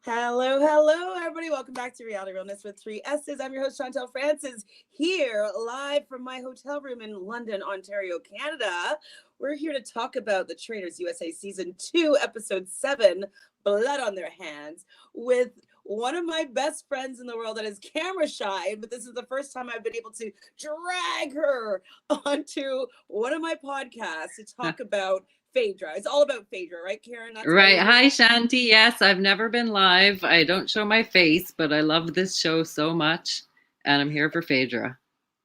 Hello, hello, everybody. Welcome back to Reality Realness with three S's. I'm your host, Chantele Francis, here live from my hotel room in London, Ontario, Canada. We're here to talk about the Traitors USA Season 2, Episode 7, Blood on Their Hands, with one of my best friends in the world that is camera shy, but this is the first time I've been able to drag her onto one of my podcasts to talk about Phaedra. It's all about Phaedra, right, Karen? That's right. Hi, Shanti. Yes, I've never been live. I don't show my face, but I love this show so much. And I'm here for Phaedra.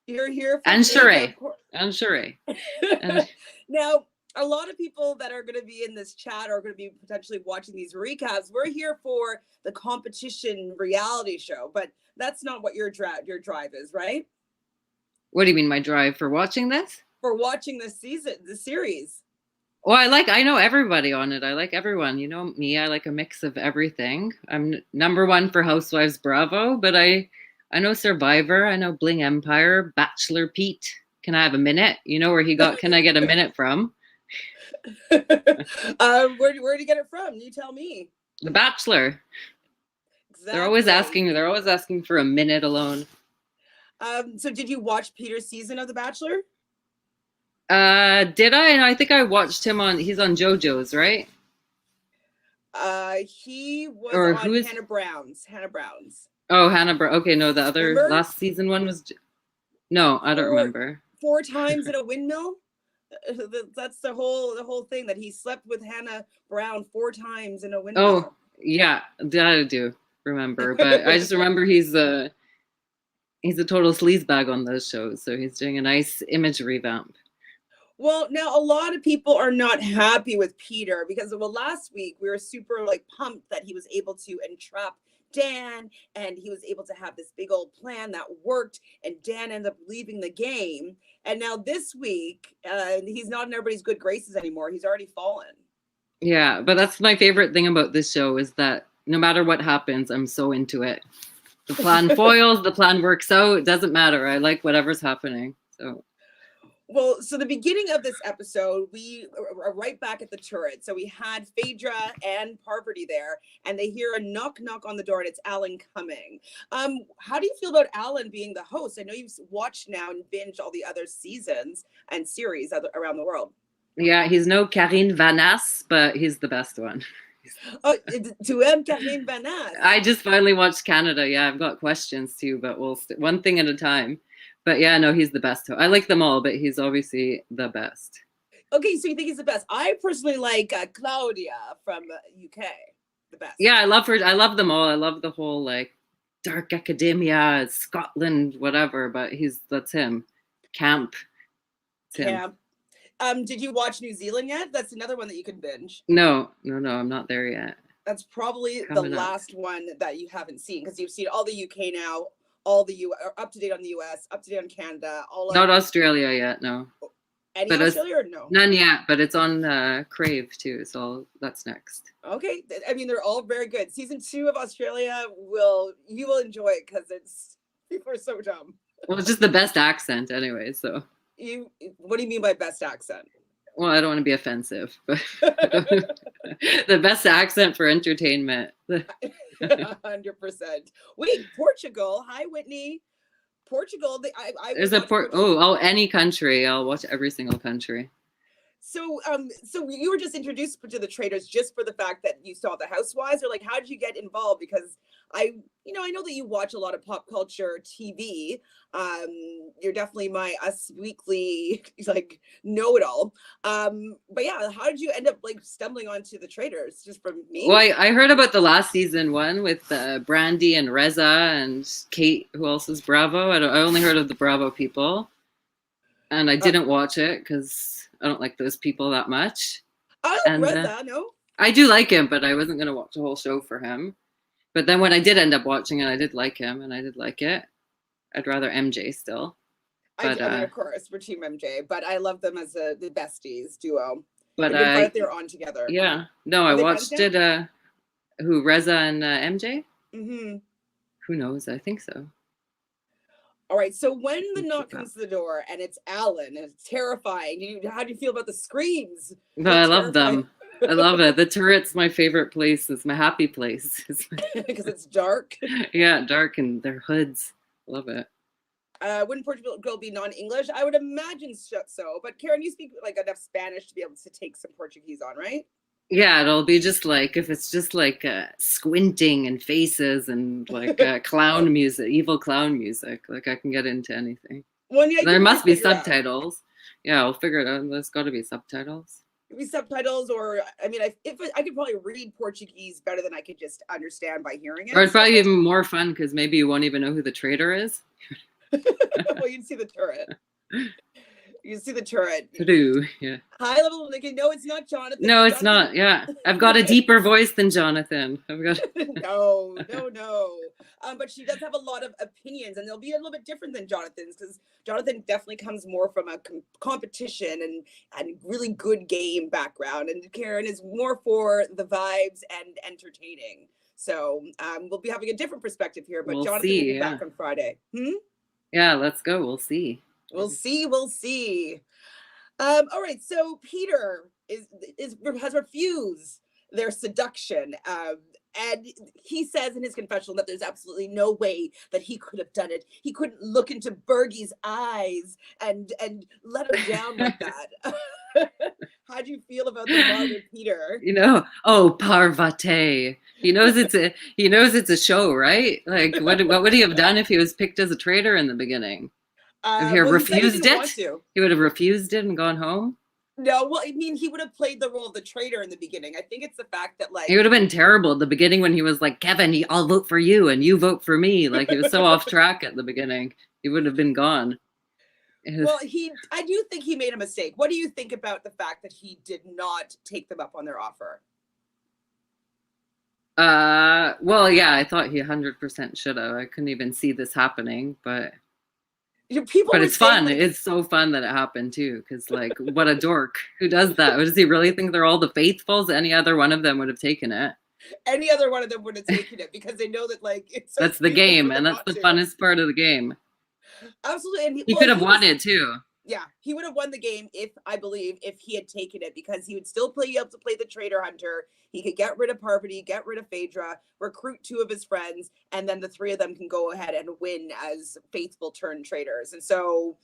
You're here for and Phaedra. And Sheree. Now, a lot of people that are going to be in this chat are going to be potentially watching these recaps. We're here for the competition reality show, but that's not what your drive is, right? What do you mean, my drive for watching this? For watching this season, the series. Well, I know everybody on it. I like everyone. You know me, I like a mix of everything. I'm number one for Housewives Bravo, but I know Survivor. I know Bling Empire, Bachelor Pete. Can I have a minute? You know where he got, can I get a minute from? Where did you get it from? You tell me. The Bachelor. Exactly. They're always asking for a minute alone. So did you watch Peter's season of The Bachelor? Did I? And I think I watched him he's on JoJo's, right? He was on Hannah Brown's. Oh, Hannah Brown. Okay, no, the other last season one was. No, I don't remember. 4 times in a windmill. That's the whole thing, that he slept with Hannah Brown 4 times in a windmill. Oh, yeah, that I do remember, but I just remember he's a total sleazebag on those shows, so he's doing a nice image revamp. Well, now a lot of people are not happy with Peter because, last week we were super pumped that he was able to entrap Dan and he was able to have this big old plan that worked, and Dan ended up leaving the game. And now this week, he's not in everybody's good graces anymore. He's already fallen. Yeah, but that's my favorite thing about this show is that no matter what happens, I'm so into it. The plan foils, the plan works out. It doesn't matter. I like whatever's happening. So the beginning of this episode, we are right back at the turret. So we had Phaedra and Parvati there, and they hear a knock on the door, and it's Alan coming. How do you feel about Alan being the host? I know you've watched now and binged all the other seasons and series around the world. Yeah, he's no Karine Vanasse, but he's the best one. Oh, tu aimes Karine Vanasse? I just finally watched Canada. Yeah, I've got questions too, but we'll one thing at a time. But yeah, no, he's the best. I like them all, but he's obviously the best. Okay, so you think he's the best? I personally like Claudia from UK, the best. Yeah, I love her. I love them all. I love the whole dark academia, Scotland, whatever. But that's him. Camp. Camp. Did you watch New Zealand yet? That's another one that you can binge. No, I'm not there yet. That's probably the last one that you haven't seen, because you've seen all the UK now. All the up to date on the US, up to date on Canada, not Australia yet, no. Any Australia or no? None yet, but it's on Crave too, so that's next. Okay, I mean they're all very good. Season 2 of Australia you will enjoy it because people are so dumb. Well, it's just the best accent anyway. So what do you mean by best accent? Well, I don't want to be offensive, but the best accent for entertainment. 100%. Wait, Portugal. Hi, Whitney. Portugal. Any country. I'll watch every single country. So you were just introduced to the Traitors just for the fact that you saw the Housewives, or how did you get involved? Because I know that you watch a lot of pop culture TV. You're definitely my Us Weekly know-it-all. But yeah, how did you end up stumbling onto the Traitors? Just from me? Well, I heard about the last season one with Brandy and Reza and Kate. Who else is Bravo? I only heard of the Bravo people, and I didn't watch it because I don't like those people that much. I like Reza, no? I do like him, but I wasn't going to watch the whole show for him. But then when I did end up watching it, I did like him, and I did like it. I'd rather MJ still. But, I mean, of course, we're Team MJ, but I love them as the besties duo. But they're on together. Yeah. No, I watched it. Who, Reza and MJ? Mm-hmm. Who knows? I think so. All right, so when the knock comes to the door and it's Alan, and it's terrifying, how do you feel about the screams? No, I love them. I love it. The turret's my favorite place. It's my happy place. Because it's dark. Yeah, dark and their hoods. Love it. Wouldn't Portugal be non-English? I would imagine so. But Karen, you speak like enough Spanish to be able to take some Portuguese on, right? Yeah, it'll be just like if it's just like squinting and faces and like clown music, evil clown music. Like I can get into anything. Well, yeah, There must be subtitles. Yeah, I'll figure it out. There's got to be subtitles. Maybe subtitles, or I mean, if I could probably read Portuguese better than I could just understand by hearing it. Or it's probably even more fun because maybe you won't even know who the traitor is. Well, you'd see the turret. You see the turret. Yeah. High level, like, no, it's not Jonathan. No, it's not. Yeah, I've got a deeper voice than Jonathan. I've got. No. But she does have a lot of opinions, and they'll be a little bit different than Jonathan's, because Jonathan definitely comes more from a competition and really good game background, and Karen is more for the vibes and entertaining. So we'll be having a different perspective here. But Jonathan will be back on Friday. Yeah, let's go. We'll see. We'll see. All right. So Peter has refused their seduction. And he says in his confessional that there's absolutely no way that he could have done it. He couldn't look into Bergie's eyes and let him down like that. How do you feel about the martyr Peter? Parvati. He knows it's a show, right? Like what would he have done if he was picked as a traitor in the beginning? If he refused it, he would have refused it and gone home. No, well, I mean, he would have played the role of the traitor in the beginning. I think it's the fact that, like, he would have been terrible at the beginning when he was like, Kevin, I'll vote for you and you vote for me. Like, he was so off track at the beginning. He would have been gone. Well, I do think he made a mistake. What do you think about the fact that he did not take them up on their offer? Well, yeah, I thought he 100% should have. I couldn't even see this happening, but it's fun. Like, it's so fun that it happened too, because like, what a dork. Who does that? Does he really think they're all the faithfuls? Any other one of them would have taken it. Any other one of them would have taken it, because they know that, like, it's so that's the game, and that's the funnest part of the game. Absolutely. And he could have won it too. Yeah, he would have won the game if he had taken it, because he would still be able to play the traitor hunter. He could get rid of Parvati, get rid of Phaedra, recruit 2 of his friends, and then the 3 of them can go ahead and win as faithful turned traitors. And so,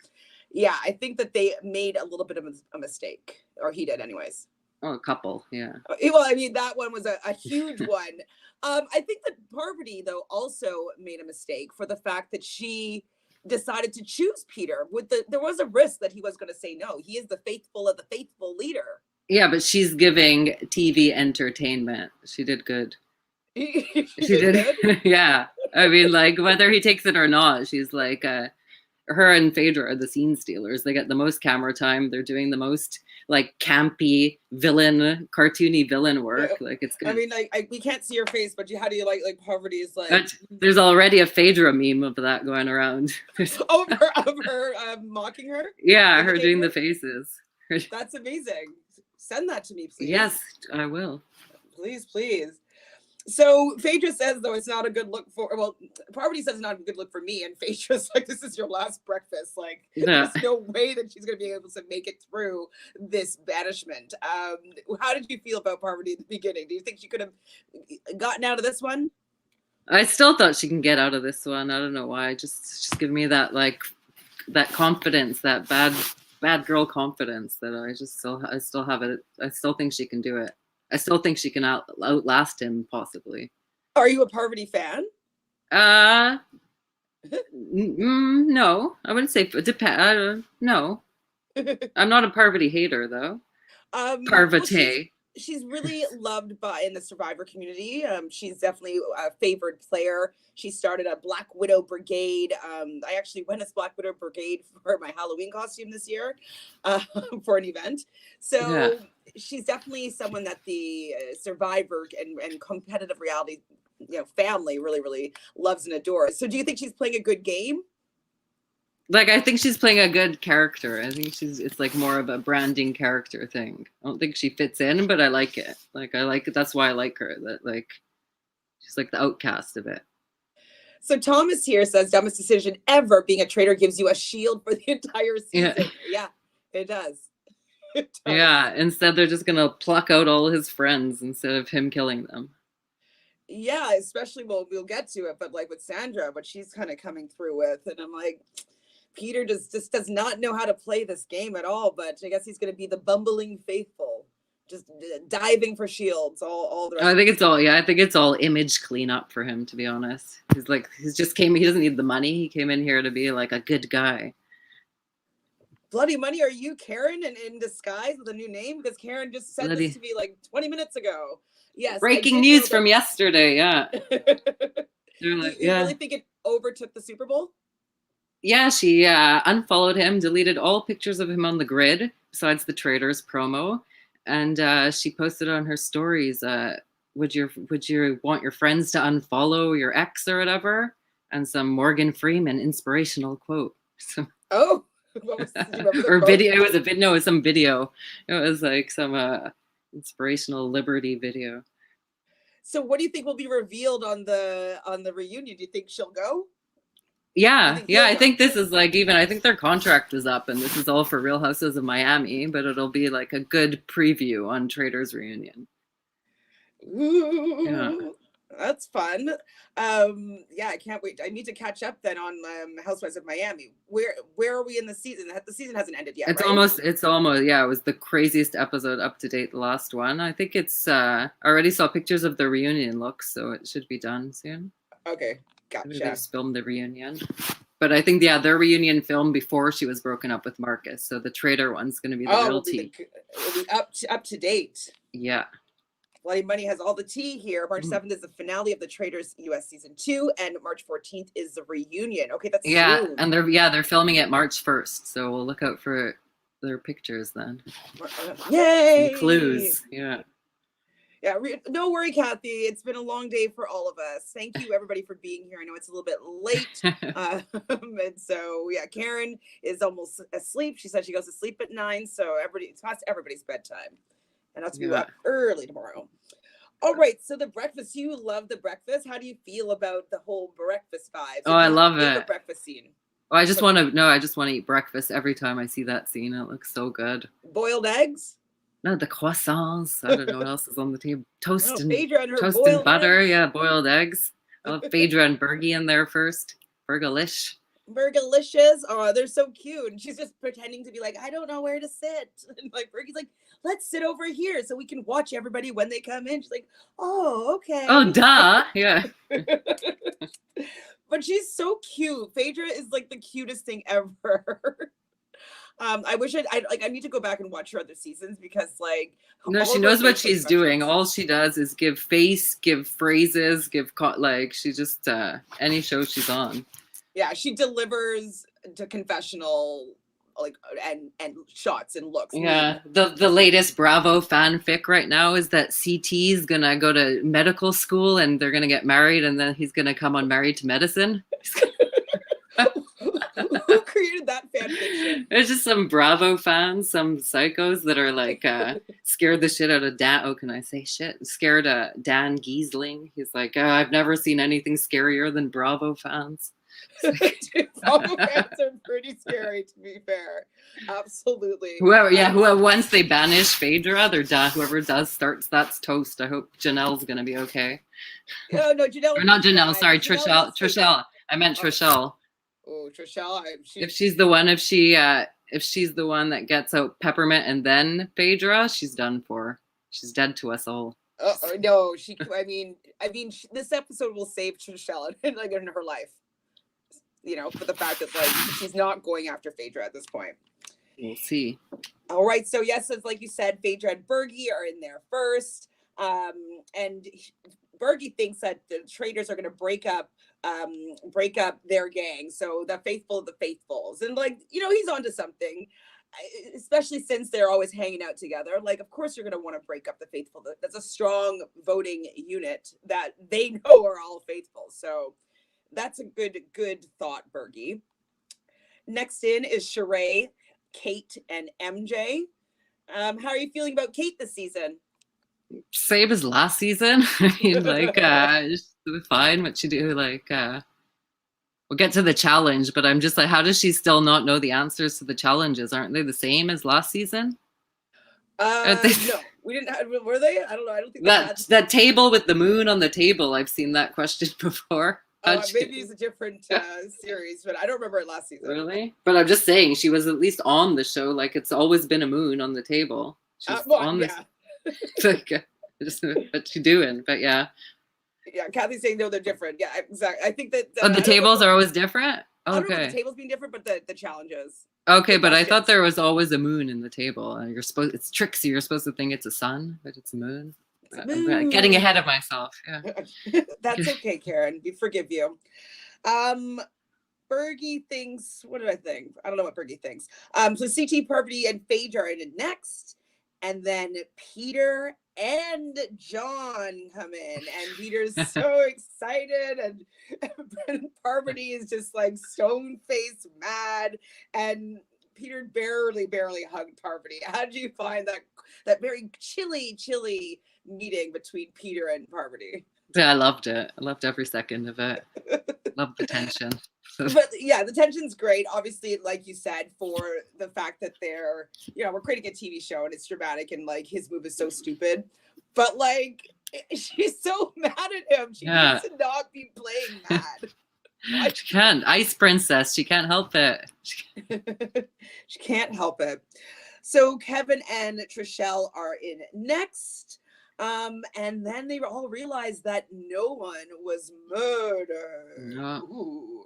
yeah, I think that they made a little bit of a mistake, or he did anyways. Oh, a couple, yeah. Well, I mean, that one was a huge one. I think that Parvati, though, also made a mistake for the fact that she decided to choose Peter. There was a risk that he was going to say no. He is the faithful of the faithful leader. Yeah, but she's giving TV entertainment. She did good. She did good? Yeah. I mean, like, whether he takes it or not, she's like, her and Phaedra are the scene stealers. They get the most camera time. They're doing the most, like, campy cartoony villain work. Yeah. Like, it's good. I mean, like, we can't see your face, but how do you like Parvati is like... But there's already a Phaedra meme of that going around. of her mocking her? Yeah, her doing the faces. That's amazing. Send that to me, please. Yes, I will. Please. So Phaedra says, though, it's not a good look for, well, Parvati says it's not a good look for me, and Phaedra's like, this is your last breakfast. Like, there's no way that she's going to be able to make it through this banishment. How did you feel about Parvati at the beginning? Do you think she could have gotten out of this one? I still thought she can get out of this one. I don't know why. Just give me that, like, that confidence, that bad girl confidence that I still have it. I still think she can do it. I still think she can outlast him, possibly. Are you a Parvati fan? No, I wouldn't say no. I'm not a Parvati hater, though. Parvati. She's really loved in the Survivor community. She's definitely a favored player. She started a Black Widow Brigade. I actually went as Black Widow Brigade for my Halloween costume this year for an event. So yeah. She's definitely someone that the Survivor and competitive reality, family really, really loves and adores. So do you think she's playing a good game? Like, I think she's playing a good character. I think it's like more of a branding character thing. I don't think she fits in, but I like it. Like, I like it. That's why I like her. That, like, she's like the outcast of it. So Thomas here says, dumbest decision ever. Being a traitor gives you a shield for the entire season. Yeah, it does. It does. Yeah, instead they're just gonna pluck out all his friends instead of him killing them. Yeah, especially we'll get to it, but like with Sandra, what she's kind of coming through with, and I'm like, Peter just does not know how to play this game at all. But I guess he's going to be the bumbling faithful, just diving for shields all the rest. I think it's all I think it's all image cleanup for him, to be honest. He's just came. He doesn't need the money. He came in here to be like a good guy. Bloody money, are you Karen in disguise with a new name? Because Karen just said this to me like 20 minutes ago. Yes. Breaking news from yesterday. Yeah. They're like, you really think it overtook the Super Bowl? Yeah, she unfollowed him, deleted all pictures of him on the grid, besides the Traitors promo, and she posted on her stories, would you want your friends to unfollow your ex or whatever? And some Morgan Freeman inspirational quote. So, oh, what was, or video. It was a video. No, it was some video. It was like some inspirational liberty video. So what do you think will be revealed on the reunion? Do you think she'll go? Yeah, I think this is like I think their contract is up and this is all for Real Houses of Miami, but it'll be like a good preview on Traitors reunion. Ooh, yeah. That's fun. Yeah, I can't wait. I need to catch up then on Housewives of Miami. Where are we in the season? The season hasn't ended yet. It's right? almost yeah, it was the craziest episode up to date, the last one. I think it's I already saw pictures of the reunion looks, so it should be done soon. Okay. Gotcha. They just filmed the reunion. But I think their reunion filmed before she was broken up with Marcus. So the Traitor one's gonna be the real tea. It'll be up to date. Yeah. Bloody Money has all the tea here. March 7th is the finale of the Traitors US season 2, and March 14th is the reunion. Okay, that's soon. And they're filming it March 1st, so we'll look out for their pictures then. Yay! Some clues. Yeah. Yeah, no worry, Kathy. It's been a long day for all of us. Thank you, everybody, for being here. I know it's a little bit late. And so, yeah, Karen is almost asleep. She said she goes to sleep at 9, so it's past everybody's bedtime. And I'll have to be up early tomorrow. All right, so the breakfast. You love the breakfast. How do you feel about the whole breakfast vibes? Oh, I love it. Breakfast scene. Oh, I just want to eat breakfast every time I see that scene. It looks so good. Boiled eggs? No, the croissants. I don't know what else is on the table. Toast and butter. Eggs. Yeah, boiled eggs. I'll have Phaedra and Bergie in there first. Burgalish. Burgalicious. Oh, they're so cute. And she's just pretending to be like, I don't know where to sit. And like Bergie's like, let's sit over here so we can watch everybody when they come in. She's like, oh, okay. Oh, duh. Yeah. But she's so cute. Phaedra is like the cutest thing ever. I wish I need to go back and watch her other seasons because no, she knows what she's doing. All she does is give face, give phrases, she just any show she's on. Yeah, she delivers to confessional and shots and looks. Yeah, the latest Bravo fanfic right now is that CT is gonna go to medical school and they're gonna get married and then he's gonna come on Married to Medicine. Who created that fan fiction? There's just some Bravo fans, some psychos that are scared the shit out of Dan. Oh, can I say shit? Scared Dan Giesling. He's like, I've never seen anything scarier than Bravo fans. Dude, Bravo fans are pretty scary, to be fair. Absolutely. Whoever once they banish Phaedra, whoever starts, that's toast. I hope Janelle's gonna be okay. No, Janelle. Or not Janelle. Sorry, Trishelle. I meant Trishelle. Oh, Trishelle. If she's the one that gets out Peppermint and then Phaedra, she's done for. She's dead to us all. No, I mean, this episode will save Trishelle in her life. For the fact that she's not going after Phaedra at this point. We'll see. All right, so yes, it's like you said, Phaedra and Bergie are in there first, and Bergie thinks that the Traitors are going to break up their gang. So the faithful of the faithfuls, and he's onto something, especially since they're always hanging out together. Of course you're going to want to break up the faithful. That's a strong voting unit that they know are all faithful. So that's a good thought, Bergie. Next in is Sheree, Kate, and MJ. How are you feeling about Kate this season? Same as last season. I mean, just fine what you do. We'll get to the challenge, but I'm just how does she still not know the answers to the challenges? Aren't they the same as last season? No, we didn't have, were they? I don't know. I don't think they had. That table with the moon on the table, I've seen that question before. Maybe it's a different series, but I don't remember it last season. Really? But I'm just saying, she was at least on the show. Like, it's always been a moon on the table. She's on this. Like, just what she doing? But yeah. Yeah, Kathy's saying no, they're different. Yeah, exactly. I think that the tables are always different. I don't know if the tables being different, but the challenges. Okay, but I thought there was always a moon in the table. It's tricksy. You're supposed to think it's a sun, but it's a moon. I'm getting ahead of myself. Yeah. That's okay, Karen. We forgive you. Bergie thinks, what did I think? I don't know what Bergie thinks. So CT, Parvati, and Phage are in it next. And then Peter and John come in. And Peter's so excited. And Parvati is just like stone-faced mad. And Peter barely hugged Parvati. How did you find that very chilly meeting between Peter and Parvati? Yeah, I loved it. I loved every second of it. Loved the tension. But yeah, the tension's great. Obviously, like you said, for the fact that they're, we're creating a TV show and it's dramatic and like his move is so stupid. But like, she's so mad at him. She needs to not be playing mad. She can't. Ice princess. She can't help it. She can't help it. So Kevin and Trishelle are in next. And then they all realized that no one was murdered. Ooh.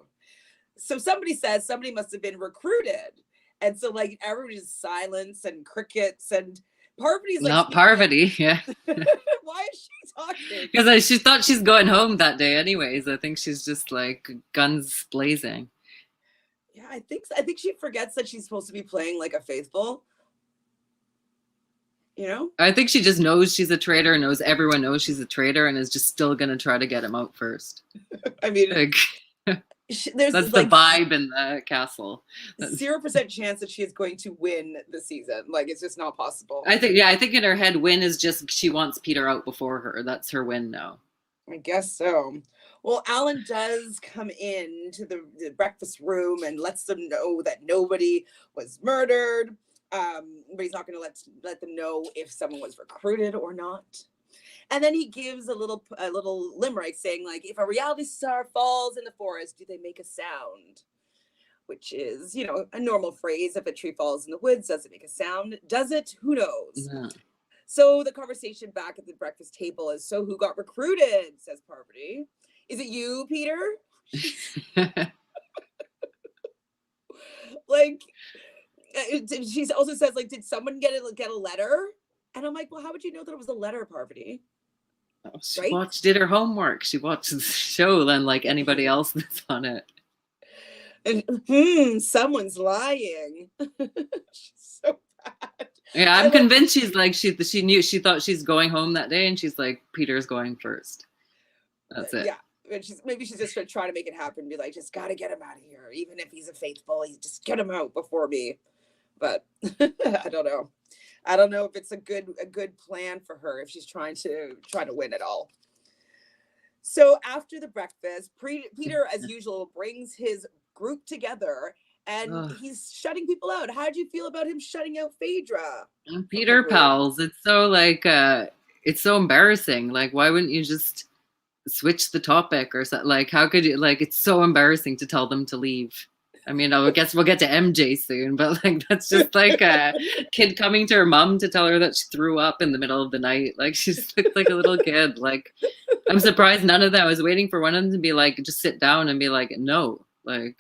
So somebody says somebody must have been recruited. And so like everybody's silence and crickets and Parvati's like, not Parvati, yeah. Why is she talking? Because she thought she's going home that day anyways. I think she's just like guns blazing. Yeah, I think she forgets that she's supposed to be playing like a faithful. I think she just knows she's a traitor, knows everyone knows she's a traitor, and is just still gonna try to get him out first. I mean, like, there's that's the vibe in the castle. 0% chance that she is going to win the season. Like, it's just not possible. I think in her head, win is just she wants Peter out before her. That's her win now. I guess so. Well, Alan does come in to the breakfast room and lets them know that nobody was murdered. But he's not going to let them know if someone was recruited or not. And then he gives a little limerick saying, like, if a reality star falls in the forest, do they make a sound? Which is, a normal phrase. If a tree falls in the woods, does it make a sound? Does it? Who knows? Yeah. So the conversation back at the breakfast table is, so who got recruited, says Parvati. Is it you, Peter? Like, she also says, like, did someone get a letter? And I'm like, well, how would you know that it was a letter, Parvati? She did her homework. She watched the show than like anybody else that's on it. And someone's lying. She's so bad. Yeah, I'm convinced she's like she thought she's going home that day, and she's like, Peter's going first. That's it. Yeah. Maybe she's just trying to make it happen. Be like, just gotta get him out of here, even if he's a faithful. Just get him out before me. But I don't know. I don't know if it's a good plan for her if she's trying to win it all. So after the breakfast, Peter, as usual, brings his group together and he's shutting people out. How did you feel about him shutting out Phaedra? Peter pals, it's so like it's so embarrassing. Like, why wouldn't you just switch the topic or something? Like, how could you? Like, it's so embarrassing to tell them to leave. I mean, I guess we'll get to MJ soon, but like that's just like a kid coming to her mom to tell her that she threw up in the middle of the night. Like, she just looked like a little kid. Like, I'm surprised none of that. I was waiting for one of them to be like, just sit down and be like, no. Like,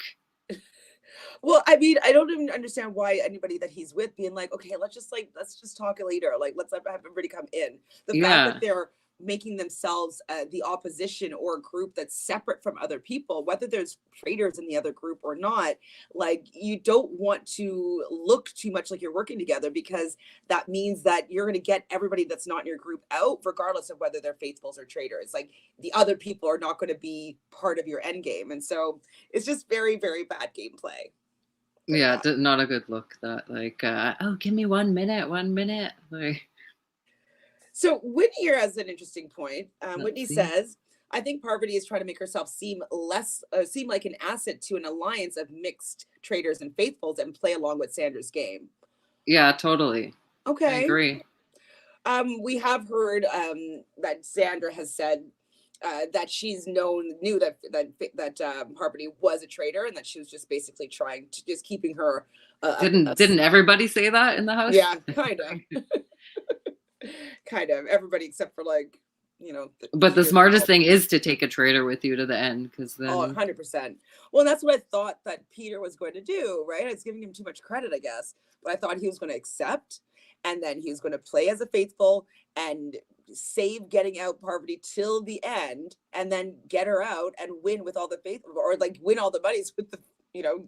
well, I mean, I don't even understand why anybody that he's with being like, okay, let's just talk later. Like, let's have everybody come in. The fact that they're making themselves the opposition or group that's separate from other people, whether there's traitors in the other group or not, like, you don't want to look too much like you're working together, because that means that you're going to get everybody that's not in your group out, regardless of whether they're faithfuls or traitors. Like, the other people are not going to be part of your end game. And so it's just very, very bad gameplay. Yeah, not a good look. That like, oh, give me 1 minute. Like, so Whitney here has an interesting point. Whitney says, I think Parvati is trying to make herself seem like an asset to an alliance of mixed traitors and faithfuls and play along with Sandra's game. Yeah, totally. I Okay. agree. We have heard that Sandra has said that knew that Harmony was a traitor, and that she was just basically trying to just keeping her. Didn't everybody say that in the house? Yeah, kind of, kind of everybody except for like But the Peter. smartest thing is to take a traitor with you to the end, because Oh, then 100%. Well, that's what I thought that Peter was going to do, right? I was giving him too much credit, I guess. But I thought he was going to accept, and then he was going to play as a faithful and save getting out Parvati till the end, and then get her out and win with all the faithful, or like win all the buddies with the,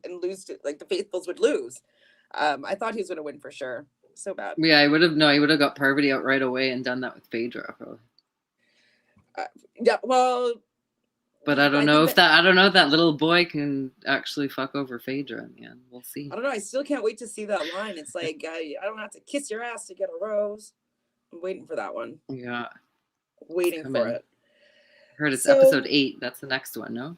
and lose to, like the faithfuls would lose. I thought he was going to win for sure. So bad. yeah, he would have got Parvati out right away and done that with Phaedra, probably. Yeah, well, but I don't know if that little boy can actually fuck over Phaedra in the end. We'll see. I don't know. I still can't wait to see that line. It's like I don't have to kiss your ass to get a rose. I'm waiting for that one. Yeah, waiting for it. I heard it's episode 8. That's the next one, no?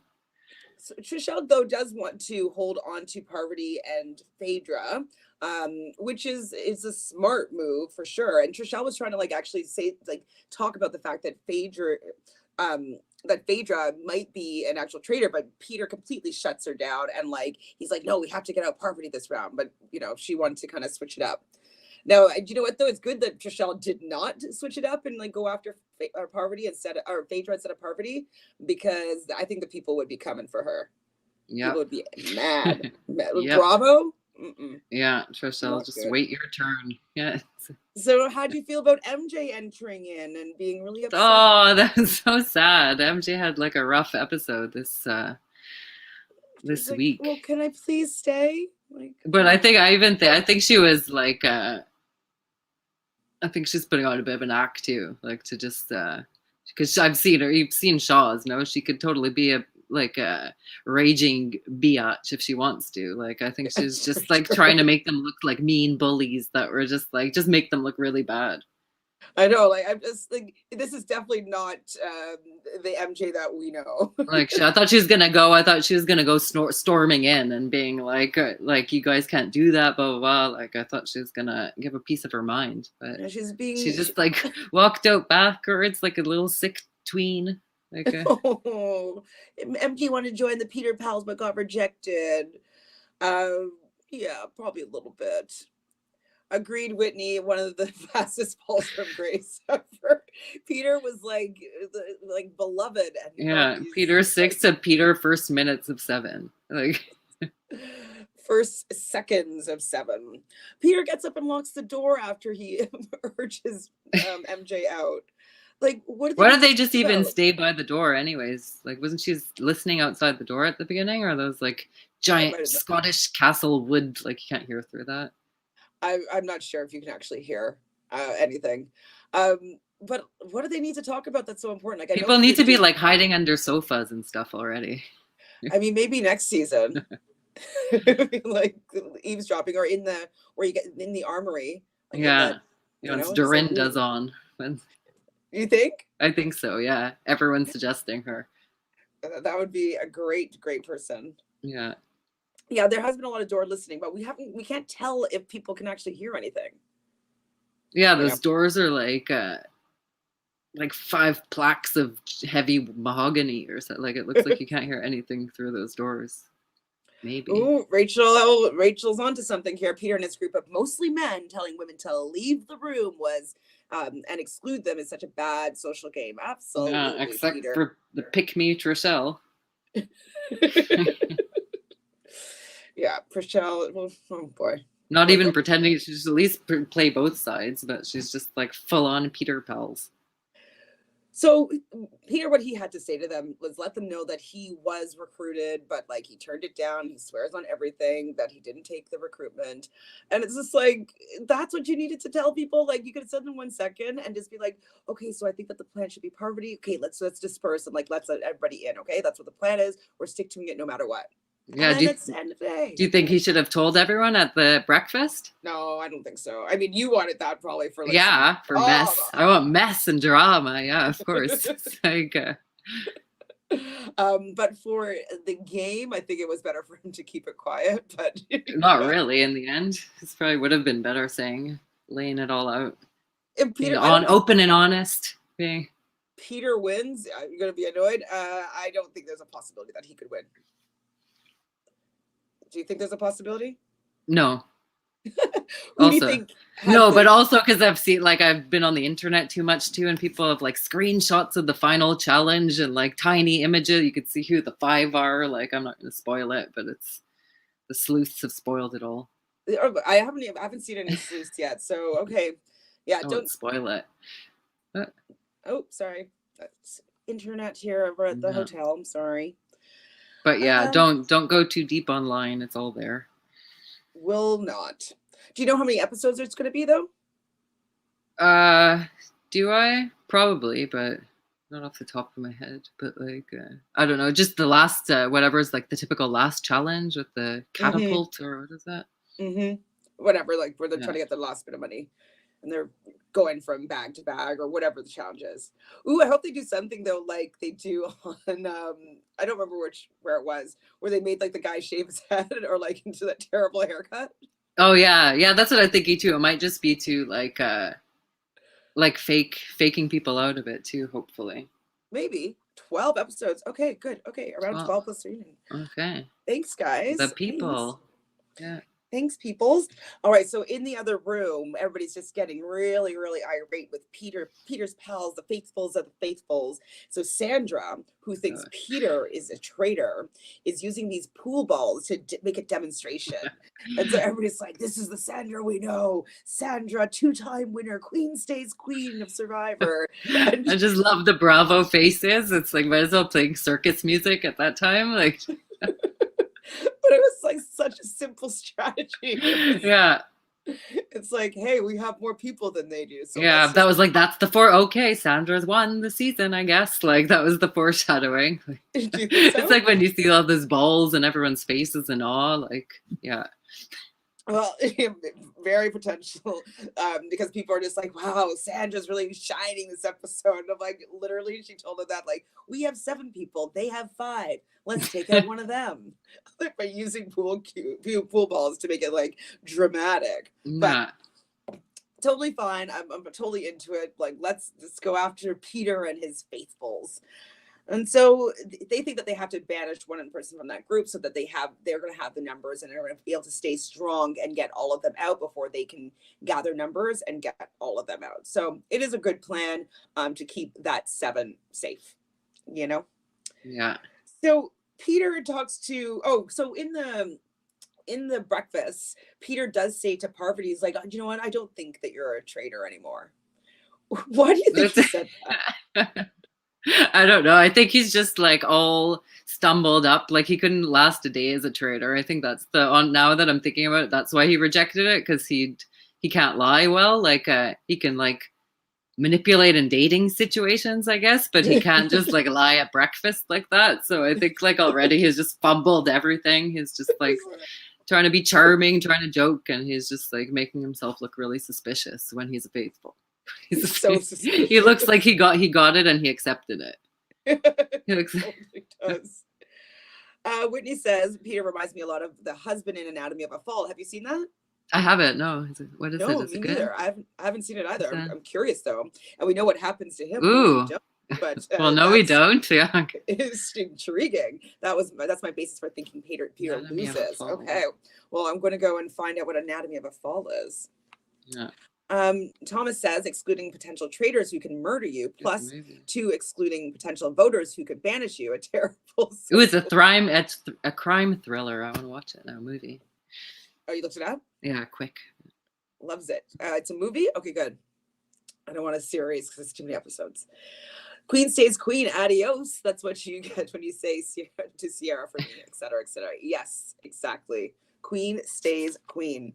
So Trishelle though does want to hold on to Parvati and Phaedra, which is a smart move for sure. And Trishelle was trying to actually talk about the fact that Phaedra might be an actual traitor, but Peter completely shuts her down and he's like, no, we have to get out Parvati this round. But she wanted to kind of switch it up. Now, you know what though? It's good that Trishelle did not switch it up and go after Parvati or Phaedra instead of Parvati, because I think the people would be coming for her. Yeah, people would be mad. Yep. Bravo. Mm-mm. Yeah, Trishelle, just wait your turn. Yeah. So, how do you feel about MJ entering in and being really upset? Oh, that's so sad. MJ had a rough episode this week. Well, can I please stay? But I think she was I think she's putting on a bit of an act too, to just because I've seen her. You've seen Shaw's, no? She could totally be a raging biatch if she wants to. I think she's just trying to make them look like mean bullies that were just make them look really bad. I know, I'm just this is definitely not the MJ that we know. I thought she was gonna go storming in and being like you guys can't do that, blah blah blah. I thought she was gonna give a piece of her mind, but she just walked out backwards like a little sick tween. Oh, MJ wanted to join the Peter Pals but got rejected. Yeah, probably a little bit. Agreed, Whitney. One of the fastest falls from grace ever. Peter was beloved. And yeah, Peter 6 to Peter first minutes of 7. First seconds of 7. Peter gets up and locks the door after he urges MJ out. Why did they just even stay by the door anyways? Wasn't she listening outside the door at the beginning? Or are those giant Scottish castle wood? You can't hear through that. I'm not sure if you can actually hear anything. But what do they need to talk about that's so important? People need to be hiding under sofas and stuff already. I mean, maybe next season, eavesdropping or where you get in the armory. Yeah, it's Dorinda's on. You think? I think so. Yeah, everyone's suggesting her. That would be a great person. Yeah. Yeah, there has been a lot of door listening, but we can't tell if people can actually hear anything. Yeah, those doors are like 5 plaques of heavy mahogany or something. It looks like you can't hear anything through those doors. Maybe. Ooh, Rachel's onto something here. Peter and his group of mostly men telling women to leave the room was and exclude them is such a bad social game. Absolutely. Yeah, except Peter. For the pick-me Trishelle. Yeah, Trishelle. Oh boy. Not even pretending. She's at least play both sides, but she's just full on Peter Pals. So Peter, what he had to say to them was let them know that he was recruited, but he turned it down. He swears on everything that he didn't take the recruitment. And it's just that's what you needed to tell people. You could have said in 1 second and just be okay, so I think that the plan should be Parvati. Okay, let's disperse and let's let everybody in. Okay, that's what the plan is. We're sticking to it no matter what. Yeah, do you think he should have told everyone at the breakfast? No, I don't think so. I mean, you wanted that probably for for mess. I want mess and drama. Yeah, of course. But for the game, I think it was better for him to keep it quiet. But not really. In the end, this probably would have been better saying laying it all out. If Being Peter, open and honest. Being Peter wins, you're going to be annoyed. I don't think there's a possibility that he could win. Do you think there's a possibility? No. Who do you think? No, but also because I've been on the internet too much too, and people have like screenshots of the final challenge and like tiny images. You could see who the 5 are. Like, I'm not going to spoil it, but it's the sleuths have spoiled it all. I haven't seen any sleuths yet. So okay, yeah, don't spoil it. Oh, sorry, that's internet here over at the hotel. I'm sorry. But yeah, don't go too deep online. It's all there. Will not. Do you know how many episodes it's going to be though? Do I? Probably, but not off the top of my head. But like, I don't know. Just the last, whatever is like the typical last challenge with the catapult or what is that? Whatever, like where they're trying to get the last bit of money, and they're going from bag to bag or whatever the challenge is. Ooh, I hope they do something though, like they do on I don't remember where it was, where they made like the guy shave his head or like into that terrible haircut. Oh yeah, that's what I'm thinking too. It might just be to like faking people out of it too. Hopefully, maybe 12 episodes. Okay, good. Okay, around 12 plus 3. Okay. Thanks, guys. The people. Thanks. Yeah. Thanks, peoples. All right, so in the other room, everybody's just getting really, really irate with Peter's pals, the faithfuls of the faithfuls. So Sandra, who thinks Peter is a traitor, is using these pool balls to make a demonstration. And so everybody's like, this is the Sandra we know. Sandra, 2-time winner, queen stays queen of Survivor. And I just love the Bravo faces. It's like, might as well playing circus music at that time. Like... But it was like such a simple strategy. Yeah. It's like, hey, we have more people than they do. So yeah, that was like, that's the okay, Sandra's won the season, I guess. Like, that was the foreshadowing. Do you think so? It's like when you see all those balls and everyone's faces and all, like, yeah. Well, very potential, because people are just like, wow, Sandra's really shining this episode. And I'm like, literally, she told them that, like, we have 7 people, they have 5. Let's take out one of them. Like, by using pool balls to make it like dramatic. Yeah. But totally fine. I'm totally into it. Like, let's go after Peter and his faithfuls. And so they think that they have to banish one person from that group so that they're going to have the numbers and they're going to be able to stay strong and get all of them out before they can gather numbers and get all of them out. So it is a good plan to keep that 7 safe, you know? Yeah. So Peter talks to, so in the breakfast, Peter does say to Parvati, he's like, you know what? I don't think that you're a traitor anymore. Why do you think he said that? I don't know. I think he's just like all stumbled up. Like he couldn't last a day as a traitor. I think that's now that I'm thinking about it, that's why he rejected it, because he can't lie well. Like he can like manipulate in dating situations, I guess, but he can't just like lie at breakfast like that. So I think like already he's just fumbled everything. He's just like trying to be charming, trying to joke, and he's just like making himself look really suspicious when he's a faithful. He's so suspicious. He looks like he got it and he accepted it. He looks totally does. Whitney says Peter reminds me a lot of the husband in Anatomy of a Fall. Have you seen that? I haven't. No. What is it? Is it good? Neither. I haven't seen it either. I'm curious though, and we know what happens to him. Ooh. But well, no, we don't. Yeah, it's intriguing. That's my basis for thinking Peter loses. Okay, well, I'm going to go and find out what Anatomy of a Fall is. Yeah. Thomas says excluding potential traitors who can murder you, plus 2 excluding potential voters who could banish you. A terrible. It was It's a crime thriller. I want to watch it now. Movie. Oh, you looked it up? Yeah, quick. Loves it. It's a movie. Okay, good. I don't want a series because it's too many episodes. Queen stays queen. Adios. That's what you get when you say to Sierra for me, etc., etc. Yes, exactly. Queen stays queen.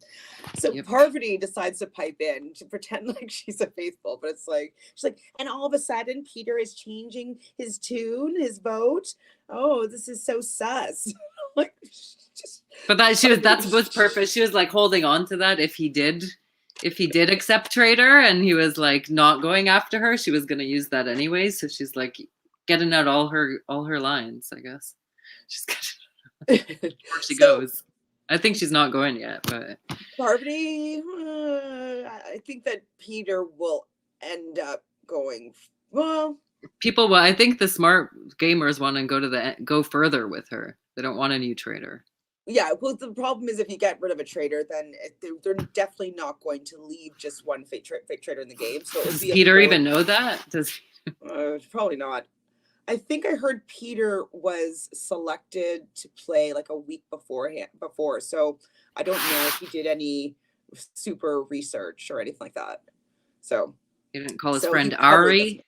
So Parvati decides to pipe in to pretend like she's a faithful, but it's like she's like, and all of a sudden Peter is changing his tune, his vote. Oh, this is so sus. Like, but that was perfect. She was like holding on to that if he did accept traitor and he was like not going after her, she was going to use that anyway. So she's like getting out all her lines, I guess. She's got where she goes. I think she's not going yet, but Parvati, I think that Peter will end up going. Well, people. Well, I think the smart gamers want to go further with her. They don't want a new traitor. yeah. Well, the problem is if you get rid of a traitor, then they're definitely not going to leave just one fake traitor in the game. So does Peter even know that? Probably not. I think I heard Peter was selected to play like a week before, so I don't know if he did any super research or anything like that. So he didn't call his friend Ari.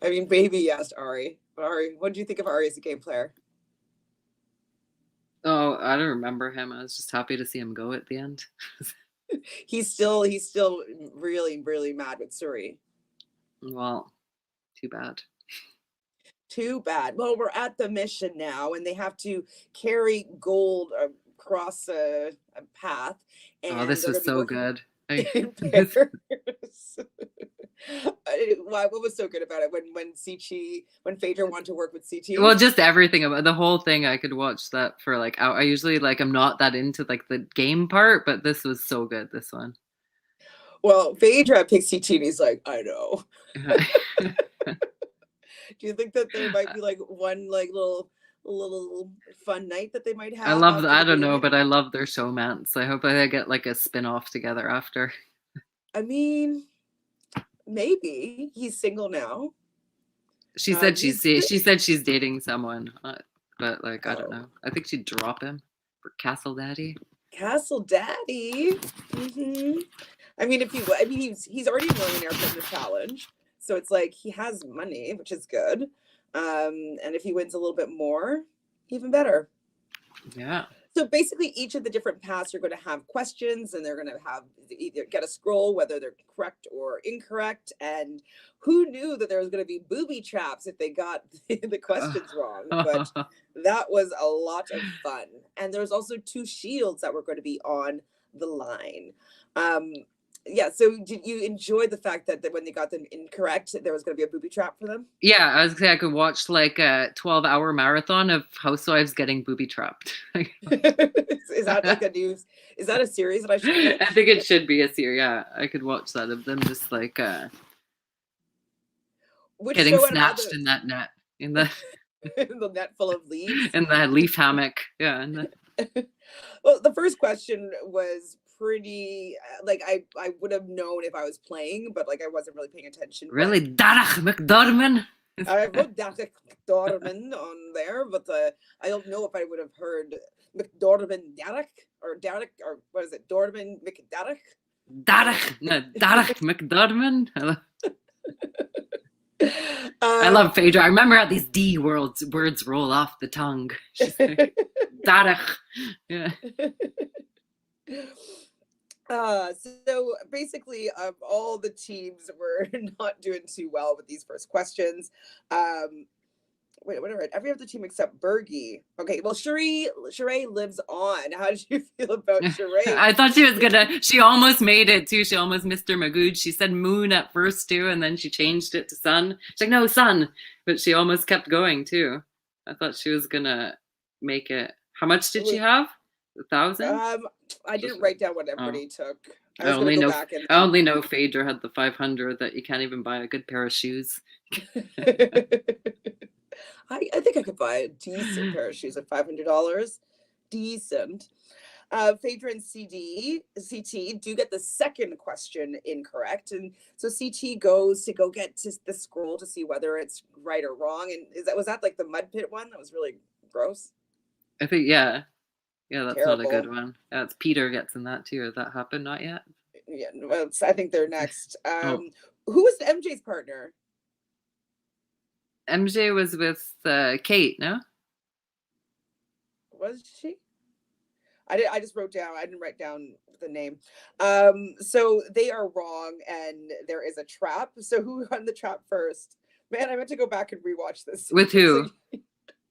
I mean, maybe asked Ari. Ari, what did you think of Ari as a game player? Oh, I don't remember him. I was just happy to see him go at the end. he's still really, really mad with Suri. Well, too bad. Too bad. Well, we're at the mission now, and they have to carry gold across a path. And this was so good. Why? What was so good about it when Phaedra wanted to work with CT? Well, just everything about the whole thing. I could watch that for like I usually I'm not that into like the game part, but this was so good. This one. Well, Phaedra picks CT, and he's like, I know. Do you think that there might be like one like little fun night that they might have? I love I don't know, but I love their showmance. I hope they get like a spin-off together after. I mean, maybe he's single now. She said she's dating someone, but like I don't know. I think she'd drop him for Castle Daddy. Castle Daddy. Mm-hmm. I mean, he's already a millionaire from the challenge. So it's like he has money, which is good. And if he wins a little bit more, even better. Yeah. So basically each of the different paths are going to have questions, and they're going to have either get a scroll, whether they're correct or incorrect. And who knew that there was going to be booby traps if they got the questions wrong? But that was a lot of fun. And there's also 2 shields that were going to be on the line. Yeah, so did you enjoy the fact that when they got them incorrect, there was going to be a booby trap for them? Yeah, I was gonna say I could watch like a 12-hour marathon of housewives getting booby trapped. Is that like is that a series that I should watch? I think it should be a series. Yeah, I could watch that of them just like getting snatched in that net. In the net full of leaves. In the leaf hammock. Yeah. Well, the first question was pretty like I would have known if I was playing, but like I wasn't really paying attention. Really? Darach McDorman? I wrote Darach McDorman on there, but I don't know if I would have heard McDorman Darach or what is it? Dorman McDarach? Darach McDorman. I love Phaedra. I remember how these D words roll off the tongue. She's like, Darach. Yeah. So basically, all the teams were not doing too well with these first questions. Wait, whatever. Every other team except Bergie. Okay, well, Sheree lives on. How did you feel about Sheree? I thought she almost made it too. She almost Mr. Magoo. She said moon at first too, and then she changed it to sun. She's like, no, sun. But she almost kept going too. I thought she was gonna make it. How much did she have? 1,000? I didn't write down what everybody took. I only know Phaedra had the 500 that you can't even buy a good pair of shoes. I think I could buy a decent pair of shoes at $500. Decent. Phaedra and CT do get the second question incorrect, and so CT goes to go get to the scroll to see whether it's right or wrong. And was that like the mud pit one? That was really gross. I think yeah, that's Terrible. Not a good one. That's Peter gets in that too. Has that happened? Not yet. Yeah, well, I think they're next. Who was MJ's partner? MJ was with Kate, no? Was she? I just wrote down. I didn't write down the name. So they are wrong, and there is a trap. So who won the trap first? Man, I meant to go back and rewatch this. With who?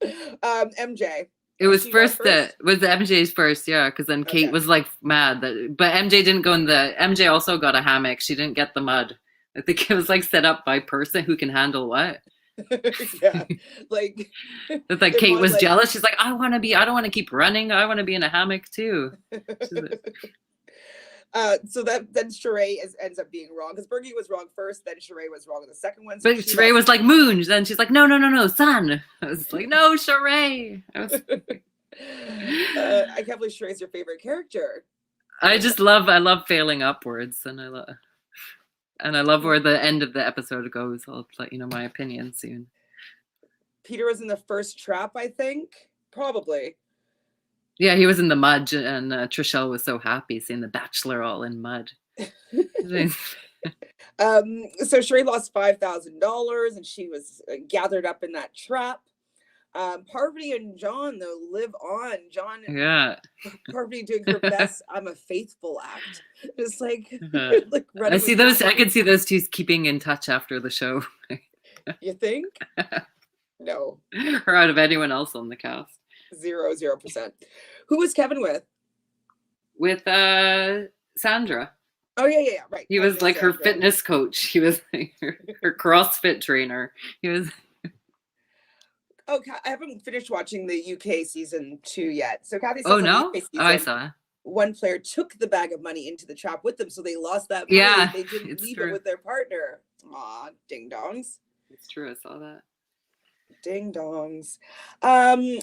MJ. It was first. Was MJ's first, yeah, because then Kate was like mad but MJ didn't go in MJ also got a hammock. She didn't get the mud. I think it was like set up by person who can handle what. Yeah, like It's like Kate was jealous. She's like, I don't want to keep running. I want to be in a hammock too. So then Sheree ends up being wrong because Bergie was wrong first, then Sheree was wrong in the second one. So but Sheree was like moon. Then she's like, no, sun. I was like, no, Sheree. I can't believe Sheree's your favorite character. I love failing upwards, and I love where the end of the episode goes. I'll let you know my opinion soon. Peter was in the first trap, I think, probably. Yeah, he was in the mud, and Trishelle was so happy seeing the Bachelor all in mud. So Sheree lost $5,000, and she was gathered up in that trap. Parvati and John, though, live on. John, yeah, Parvati doing her best I'm a faithful act. Just like, like I see those. I could see those two keeping in touch after the show. You think? No. Or out of anyone else on the cast. 0%. Who was Kevin with? With Sandra. Oh yeah, right. He was like her fitness coach. He was like her CrossFit trainer. He was. Okay, I haven't finished watching the UK season 2 yet. So Kathy says, oh no, I saw. One player took the bag of money into the trap with them, so they lost that money. Yeah, they didn't leave it with their partner. Aw, ding dongs. It's true. I saw that. Ding dongs.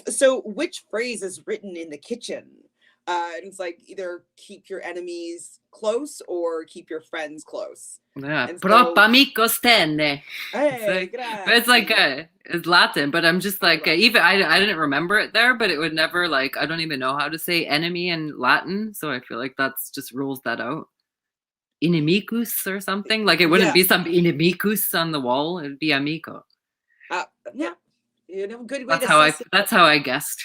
So which phrase is written in the kitchen? And it's like either keep your enemies close or keep your friends close. Yeah, troppo amico stenne. Hey, it's like it's Latin, but I'm just like even I didn't remember it there, but it would never like I don't even know how to say enemy in Latin, so I feel like that's just rules that out. Inimicus or something like it wouldn't be some inimicus on the wall; it'd be amico. Yeah, you know, good way. That's how I guessed,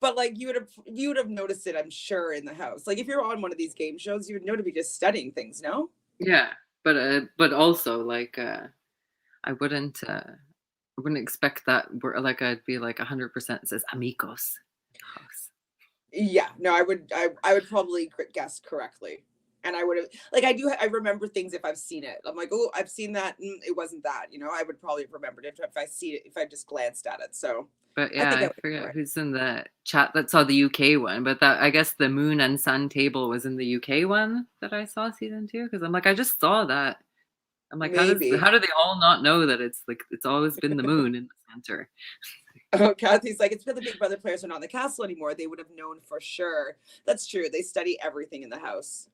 But like you would have noticed it, I'm sure, in the house. Like if you're on one of these game shows, you would know to be just studying things, no? Yeah, but also like I wouldn't expect that. Like I'd be like 100% says amigos. Yeah, no, I would probably guess correctly, and I would have I remember things if I've seen it. I'm like, oh, I've seen that, and it wasn't that. You know, I would probably have remembered it if I see it if I just glanced at it. So. But yeah, I forget who's in the chat that saw the UK one. But that I guess the Moon and Sun table was in the UK one that I saw season 2. Because I'm like, I just saw that. I'm like, how do they all not know that it's like it's always been the moon in the center? Oh, Kathy's like, it's because the Big Brother players are not in the castle anymore. They would have known for sure. That's true. They study everything in the house.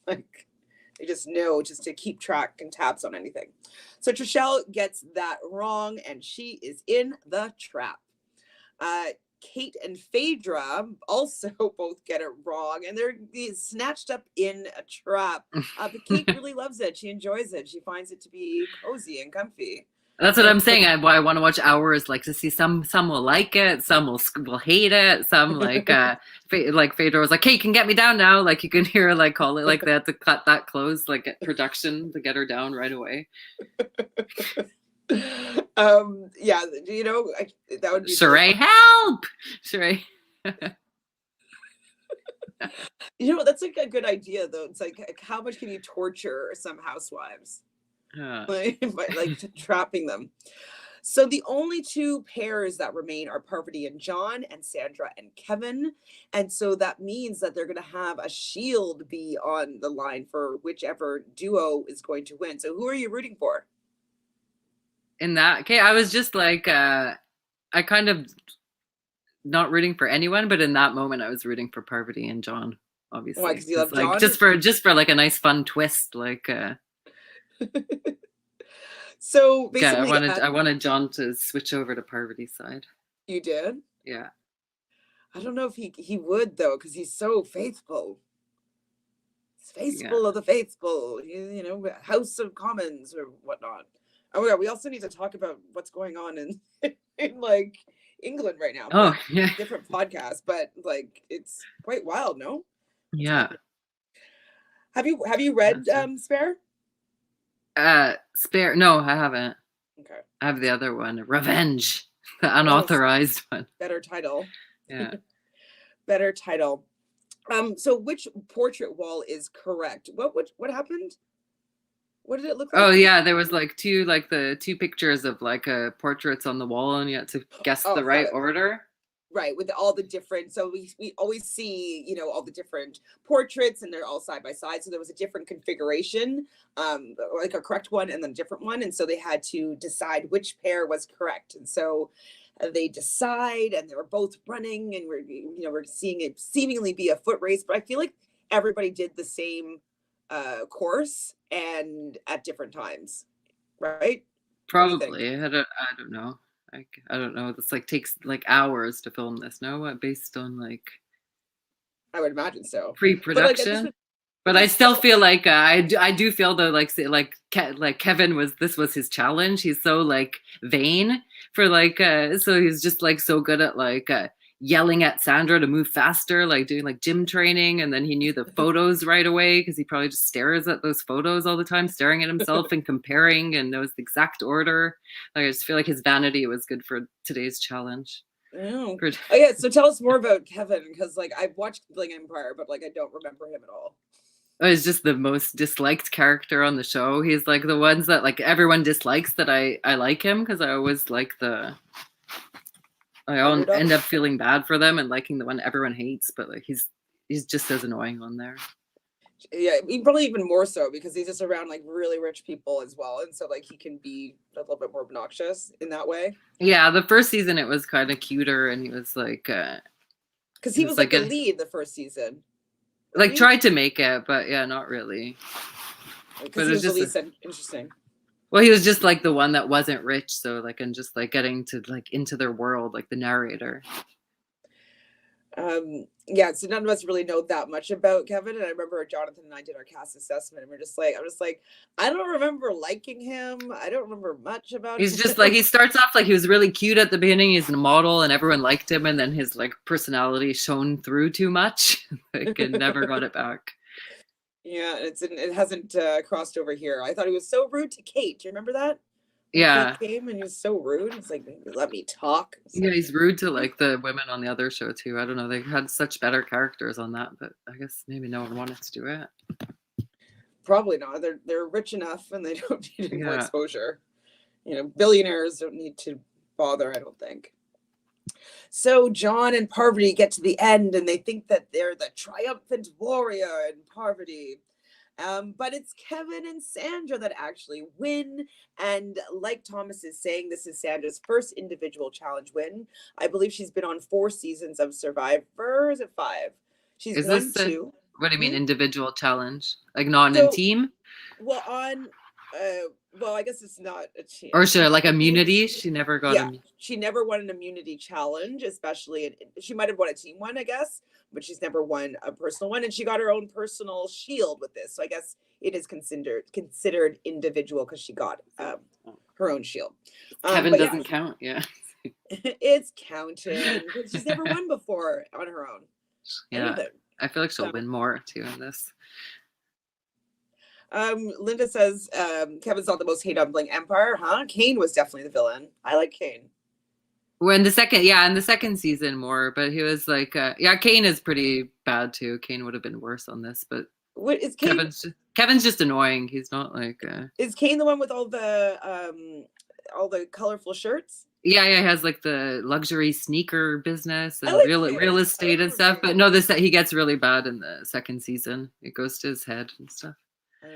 Like they just know just to keep track and tabs on anything. So Trishelle gets that wrong, and she is in the trap. Kate and Phaedra also both get it wrong, and they're snatched up in a trap. But Kate really loves it. She enjoys it. She finds it to be cozy and comfy. That's what I'm saying. I want to watch hours, like to see some will like it, some will hate it, some like like Phaedra was like, "Hey, you can get me down now." Like you can hear her like call it like they had to cut that close, like at production to get her down right away. Yeah, you know, that would be Sheree, help! Sheree. You know, that's like a good idea though. It's like how much can you torture some housewives? Like trapping them. So the only 2 pairs that remain are Parvati and John, and Sandra and Kevin. And so that means that they're going to have a shield be on the line for whichever duo is going to win. So who are you rooting for? In that case, I was just like, I kind of not rooting for anyone, but in that moment, I was rooting for Parvati and John. Obviously, why? Because you love like John? just for like a nice fun twist, like. So basically, I wanted John to switch over to Parvati's side. You did? Yeah. I don't know if he would though, because he's so faithful. He's faithful of the faithful. You know, House of Commons or whatnot. Oh yeah, we also need to talk about what's going on in like England right now. Oh yeah, different podcast, but like it's quite wild, no? Yeah. Have you read Spare? Spare? No, I haven't. Okay. I have the other one, Revenge, the unauthorized one. Better title. Yeah. Better title. So which portrait wall is correct? What happened? What did it look like? Oh yeah, there was like the two pictures of like portraits on the wall, and you had to guess Oh, the right order. right, with all the different, so we always see, you know, all the different portraits and they're all side by side, so there was a different configuration, like a correct one and then a different one, and so they had to decide which pair was correct. And so they decide, and they were both running, and we're seeing it seemingly be a foot race, but I feel like everybody did the same course and at different times, right? What do you think? Probably. I don't know. I don't know. This like takes like hours to film this. No, what based on like I would imagine so. But like, pre-production. But I just still so, feel like I do feel though like like Kevin this was his challenge. He's so like vain for like so he's just like so good at like yelling at Sandra to move faster, like doing like gym training, and then he knew the photos right away because he probably just stares at those photos all the time, staring at himself and comparing and knows the exact order. Like, I just feel like his vanity was good for today's challenge. oh yeah, so tell us more about Kevin, because like I've watched Bling Empire, but like I don't remember him at all. He's just the most disliked character on the show. He's like the ones that like everyone dislikes that I like him because I always like I end up feeling bad for them and liking the one everyone hates, but like he's just as annoying on there. Yeah, probably even more so because he's just around like really rich people as well, and so like he can be a little bit more obnoxious in that way. Yeah, the first season it was kind of cuter, and he was like because he was like the lead the first season. Like tried to make it, but yeah, not really. Because he was the least interesting. Well, he was just like the one that wasn't rich, so like and just like getting to like into their world, like the narrator. Yeah, so none of us really know that much about Kevin, and I remember Jonathan and I did our cast assessment, and I'm just like, I don't remember liking him. I don't remember much about He's him. just like, he starts off like he was really cute at the beginning. He's a model and everyone liked him, and then his like personality shone through too much. Like, and never got it back. Yeah, it hasn't crossed over here. I thought he was so rude to Kate. Do you remember that? Yeah, he came and he was so rude. It's like, let me talk. Yeah, he's rude to like the women on the other show too. I don't know. They had such better characters on that, but I guess maybe no one wanted to do it. Probably not. They're rich enough and they don't need any more exposure. You know, billionaires don't need to bother, I don't think. So John and Parvati get to the end and they think that they're the triumphant warrior in Parvati. But it's Kevin and Sandra that actually win. And like Thomas is saying, this is Sandra's first individual challenge win. I believe she's been on 4 seasons of Survivor. Is it 5? She's won 2. What do you mean individual challenge? Like not in team? Well, well, I guess it's not a team. Or should like immunity? She never got she never won an immunity challenge, especially she might have won a team one, I guess, but she's never won a personal one, and she got her own personal shield with this. So I guess it is considered individual because she got her own shield. Kevin doesn't count, yeah. It's counted. She's never won before on her own. Yeah, I feel like she'll win more too in this. Linda says Kevin's not the most hated on Bling Empire, huh? Kane was definitely the villain. I like Kane. Well, in the second season more, but he was like Kane is pretty bad too. Kane would have been worse on this, but what is Kane? Kevin's just annoying. He's not like Is Kane the one with all the colorful shirts? Yeah, he has like the luxury sneaker business and real estate and stuff. But no, he gets really bad in the second season. It goes to his head and stuff.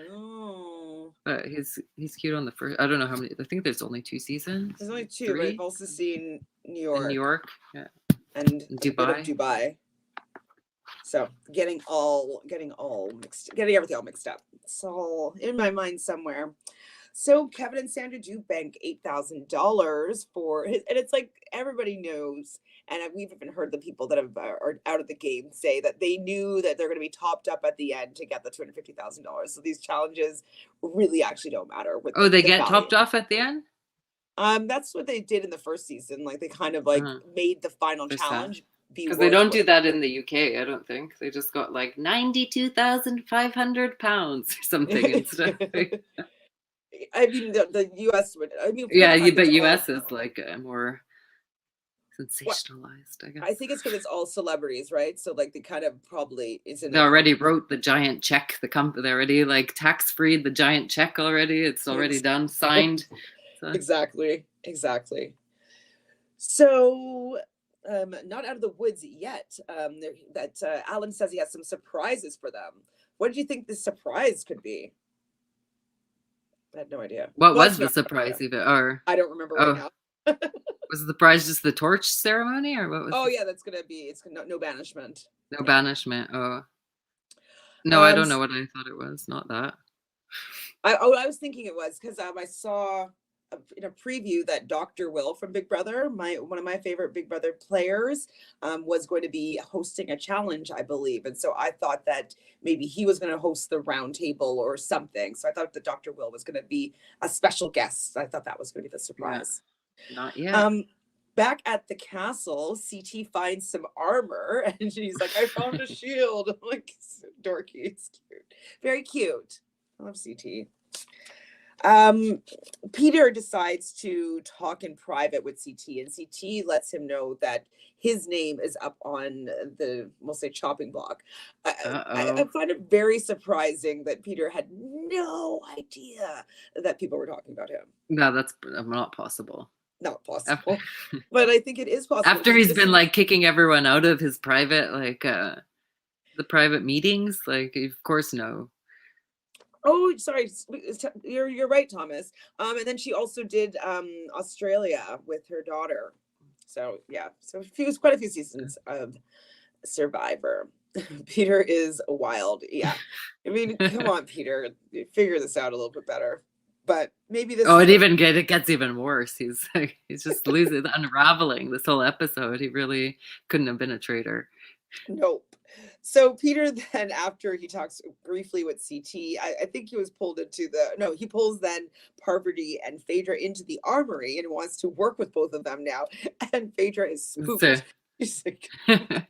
Oh. But he's cute on the first. I don't know how many. I think there's only 2 seasons. There's only 2, but I've also seen New York. In New York, yeah. And Dubai. Dubai. So getting everything all mixed up. It's all in my mind somewhere. So Kevin and Sandra do bank $8,000 for his, and it's like everybody knows, and we've even heard the people that are out of the game say that they knew that they're going to be topped up at the end to get the $250,000. So these challenges really actually don't matter. They get topped off at the end? That's what they did in the first season. Like they kind of like made the final challenge. Because they don't do that in the UK, I don't think. They just got like £92,500 or something instead. I mean, the US would. I mean, yeah, but US is like more. sensationalized, I guess. I think it's because it's all celebrities, right? So like they kind of probably They already wrote the giant check. The company, they already like tax-freed the giant check already. It's already done, signed. So. Exactly. So, not out of the woods yet. Alan says he has some surprises for them. What did you think the surprise could be? I had no idea. What was the surprise even? Or I don't remember right now. Was the surprise just the torch ceremony, or what was? Oh yeah, that's gonna be. It's no banishment. No banishment. Oh. No, I don't know what I thought it was. Not that. I was thinking it was because I saw in a preview that Dr. Will from Big Brother, one of my favorite Big Brother players, was going to be hosting a challenge, I believe. And so I thought that maybe he was going to host the round table or something. So I thought that Dr. Will was going to be a special guest. I thought that was going to be the surprise. Yeah. Not yet. Back at the castle, CT finds some armor and she's like, I found a shield. I'm like, dorky. It's cute. Very cute. I love CT. Peter decides to talk in private with CT, and CT lets him know that his name is up on the, we'll say, chopping block. I find it very surprising that Peter had no idea that people were talking about him. No, that's not possible. Not possible. But I think it is possible. After he's been like kicking everyone out of his private, like the private meetings, like of course no. Oh, sorry. You're right, Thomas. And then she also did Australia with her daughter. So yeah, so quite a few seasons of Survivor. Peter is wild. Yeah, I mean, come on, Peter, figure this out a little bit better. But maybe this. It gets even worse. He's just losing, unraveling this whole episode. He really couldn't have been a traitor. Nope. So Peter then, after he talks briefly with CT, I think he was pulled into he pulls then Parvati and Phaedra into the armory and wants to work with both of them now. And Phaedra is spooked. She's like,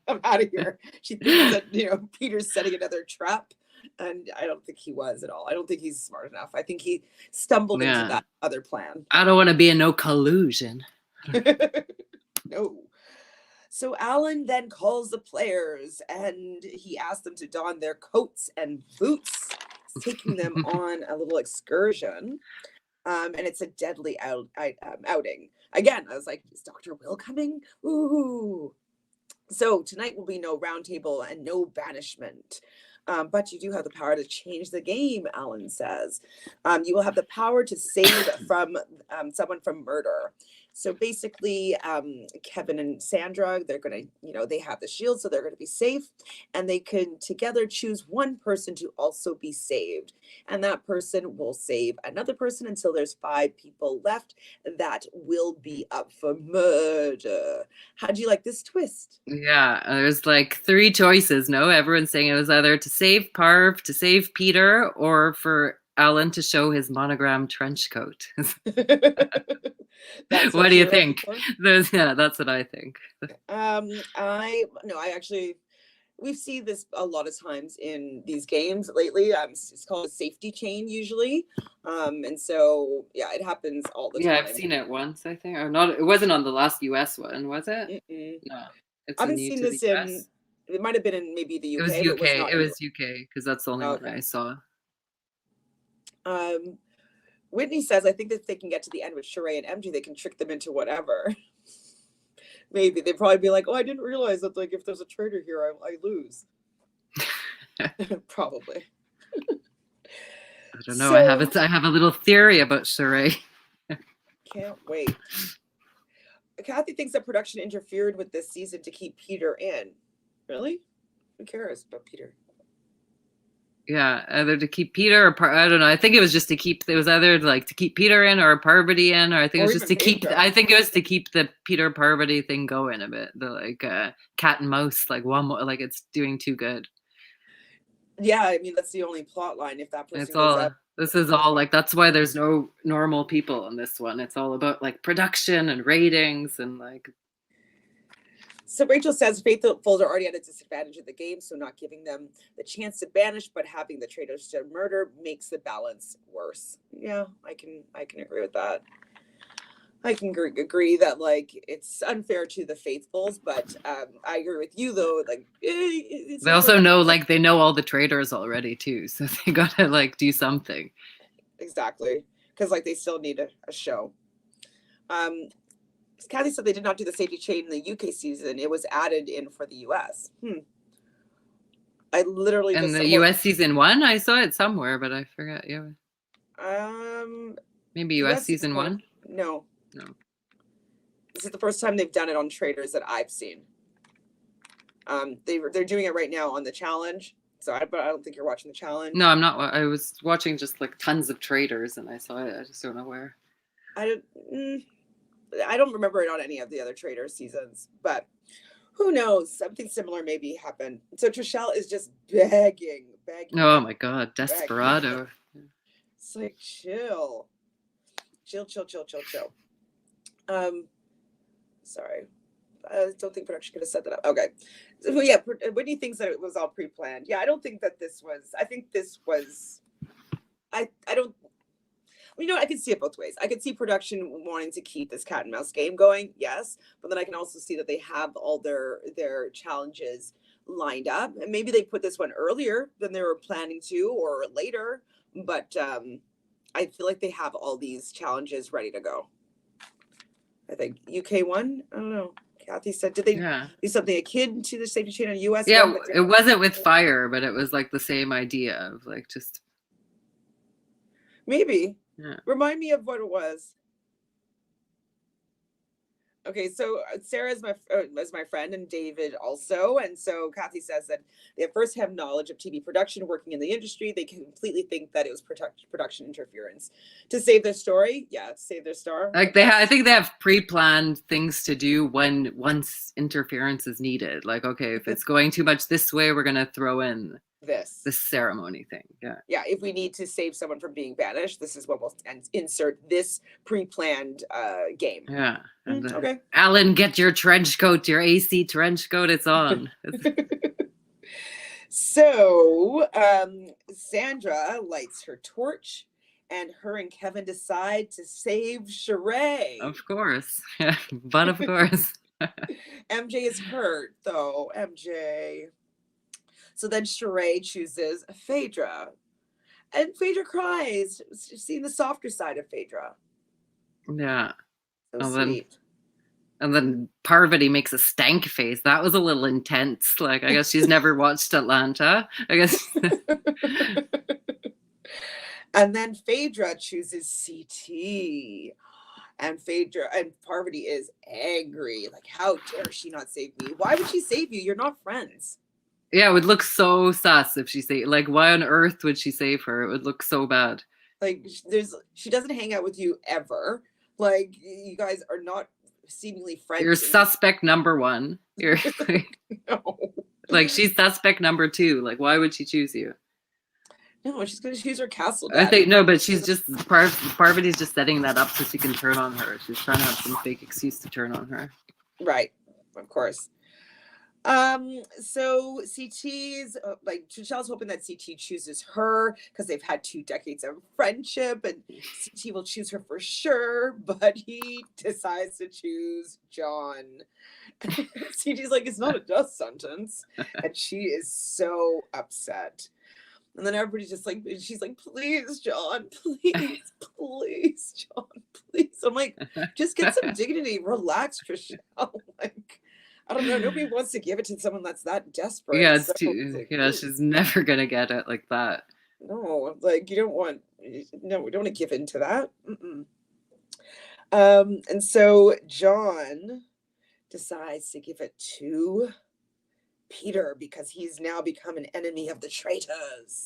I'm out of here. She thinks that, Peter's setting another trap. And I don't think he was at all. I don't think he's smart enough. I think he stumbled into that other plan. I don't want to be in no collusion. No. So Alan then calls the players and he asks them to don their coats and boots, taking them on a little excursion. And it's a deadly outing. Again, I was like, is Dr. Will coming? Ooh. So tonight will be no round table and no banishment. But you do have the power to change the game, Alan says. You will have the power to save from someone from murder. So basically, Kevin and Sandra, they're going to, they have the shield, so they're going to be safe. And they can together choose one person to also be saved. And that person will save another person until there's 5 people left that will be up for murder. How do you like this twist? Yeah, there's like 3 choices, no? Everyone's saying it was either to save Parv, to save Peter, or for Alan to show his monogram trench coat. What do you think? That's what I think. We've seen this a lot of times in these games lately. It's called a safety chain usually. And so, yeah, it happens all the time. Yeah, I've seen it once, I think. Or not. It wasn't on the last US one, was it? Mm-mm. No. I haven't seen this in, it might have been in maybe the UK. It was UK because that's the only one I saw. Whitney says, I think that if they can get to the end with Sheree and MJ, they can trick them into whatever. Maybe they'd probably be like, oh, I didn't realize that like if there's a traitor here, I lose. Probably. I don't know. I have a little theory about Sheree. Can't wait. Kathy thinks that production interfered with this season to keep Peter in. Really? Who cares about Peter? Yeah, either to keep Peter or I don't know. I think it was just to keep. It was either like to keep Peter in or Parvati in, or I think it was just to keep. I think it was to keep the Peter Parvati thing going a bit. The like cat and mouse, like one more, like it's doing too good. Yeah, I mean that's the only plot line. If that person it's all. This is all like that's why there's no normal people in this one. It's all about like production and ratings and like. So Rachel says faithfuls are already at a disadvantage in the game, so not giving them the chance to banish, but having the traitors to murder makes the balance worse. Yeah, I can agree with that. I can agree that like it's unfair to the faithfuls, but I agree with you though. Like it's They like also know, like, they know all the traitors already too, so they gotta like do something. exactly, because like they still need a show. Kathy said they did not do the safety chain in the UK season. It was added in for the US. I literally And just the US season 1, I saw it somewhere, but I forgot. Yeah, maybe US season 1. No, No. this is the first time they've done it on Traitors that I've seen. They're doing it right now on the challenge. So but I don't think you're watching the challenge. No, I'm not. I was watching just like tons of Traitors, and I saw it. I just don't know where. I don't remember it on any of the other Traitors seasons, but who knows? Something similar maybe happened. So Trishelle is just begging. Oh my God, desperado. It's like chill. Sorry. I don't think production could have set that up. Okay. So yeah, Whitney thinks that it was all pre-planned. Yeah, I don't think that this was. I think this was. I don't. You know, I could see it both ways. I could see production wanting to keep this cat and mouse game going, yes, but then I can also see that they have all their challenges lined up, and maybe they put this one earlier than they were planning to, or later. But I feel like they have all these challenges ready to go. I think UK one. I don't know. Kathy said, did they do something akin to the safety chain on US? Yeah, one, it wasn't with fire, but it was like the same idea of like just maybe. Yeah. Remind me of what it was. Okay, so Sarah is my friend, and David also. And so Kathy says that they at first have knowledge of TV production, working in the industry. They completely think that it was production interference to save their story. Yeah, to save their star. Like I think they have pre-planned things to do once interference is needed. Like, okay, if it's going too much this way, we're gonna throw in this ceremony thing. Yeah, if we need to save someone from being banished, this is what we'll insert this pre-planned game. Yeah. And okay, Alan, get your trench coat, your AC trench coat. It's on. So Sandra lights her torch, and her and Kevin decide to save Sheree. Of course. But of course. MJ is hurt though. MJ. So then Sheree chooses Phaedra. And Phaedra cries, seeing the softer side of Phaedra. Yeah. So sweet. And then Parvati makes a stank face. That was a little intense. Like, I guess she's never watched Atlanta. I guess. And then Phaedra chooses CT. And Parvati is angry. Like, how dare she not save me? Why would she save you? You're not friends. Yeah, it would look so sus if she like, why on earth would she save her? It would look so bad. Like, she doesn't hang out with you ever. Like, you guys are not seemingly friends. You're suspect number 1. You're no. Like, she's suspect number 2. Like, why would she choose you? No, she's gonna choose her castle dad. I think no, but she's just Parvati's just setting that up so she can turn on her. She's trying to have some fake excuse to turn on her. Right, of course. So CT's like Trichelle's hoping that CT chooses her because they've had 2 decades of friendship, and CT will choose her for sure, but he decides to choose John. CT's like, it's not a death sentence, and she is so upset. And then everybody's just like, she's like, please, John, please, please, John, please. I'm like, just get some dignity, relax, Trishelle. Like, I don't know. Nobody wants to give it to someone that's that desperate. Yeah, it's she's never gonna get it like that. No, like we don't want to give in to that. And so John decides to give it to Peter because he's now become an enemy of the traitors.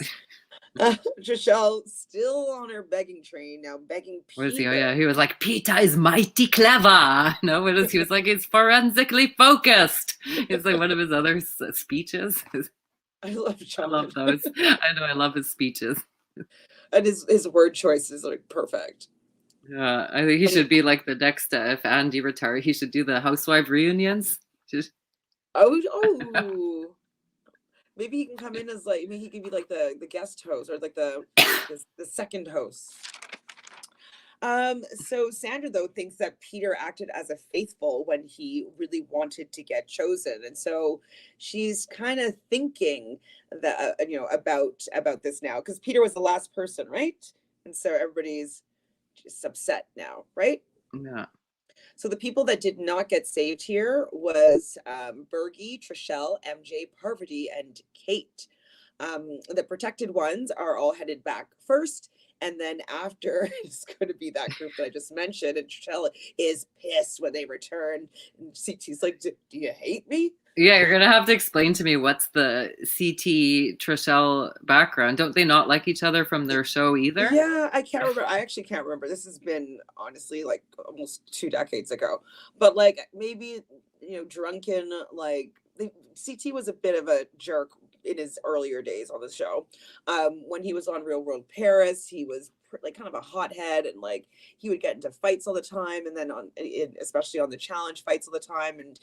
Trishelle still on her begging train now, begging Peter. What is he? Oh yeah, he was like, Peter is mighty clever. No, what is he was like, he's forensically focused. It's like one of his other speeches. I love John. I love those. I know, I love his speeches. And his word choice is like perfect. Yeah, I think he should be like the next if Andy retired. He should do the housewife reunions. Oh, maybe he can come in as like, maybe he can be like the guest host or like the second host. So Sandra though thinks that Peter acted as a faithful when he really wanted to get chosen, and so she's kind of thinking that about this now because Peter was the last person, right? And so everybody's just upset now, right? Yeah. So the people that did not get saved here was Bergie, Trishelle, MJ, Parvati, and Kate. The protected ones are all headed back first. And then after it's going to be that group that I just mentioned. And Chantele is pissed when they return. And CT's like, do you hate me? Yeah, you're gonna have to explain to me what's the CT Trishelle background. Don't they not like each other from their show either? Yeah, I can't remember. I actually can't remember. This has been honestly like almost 2 decades ago. But like maybe drunken CT was a bit of a jerk in his earlier days on the show. When he was on Real World Paris, he was like kind of a hothead and like he would get into fights all the time, and then especially on the challenge fights all the time, and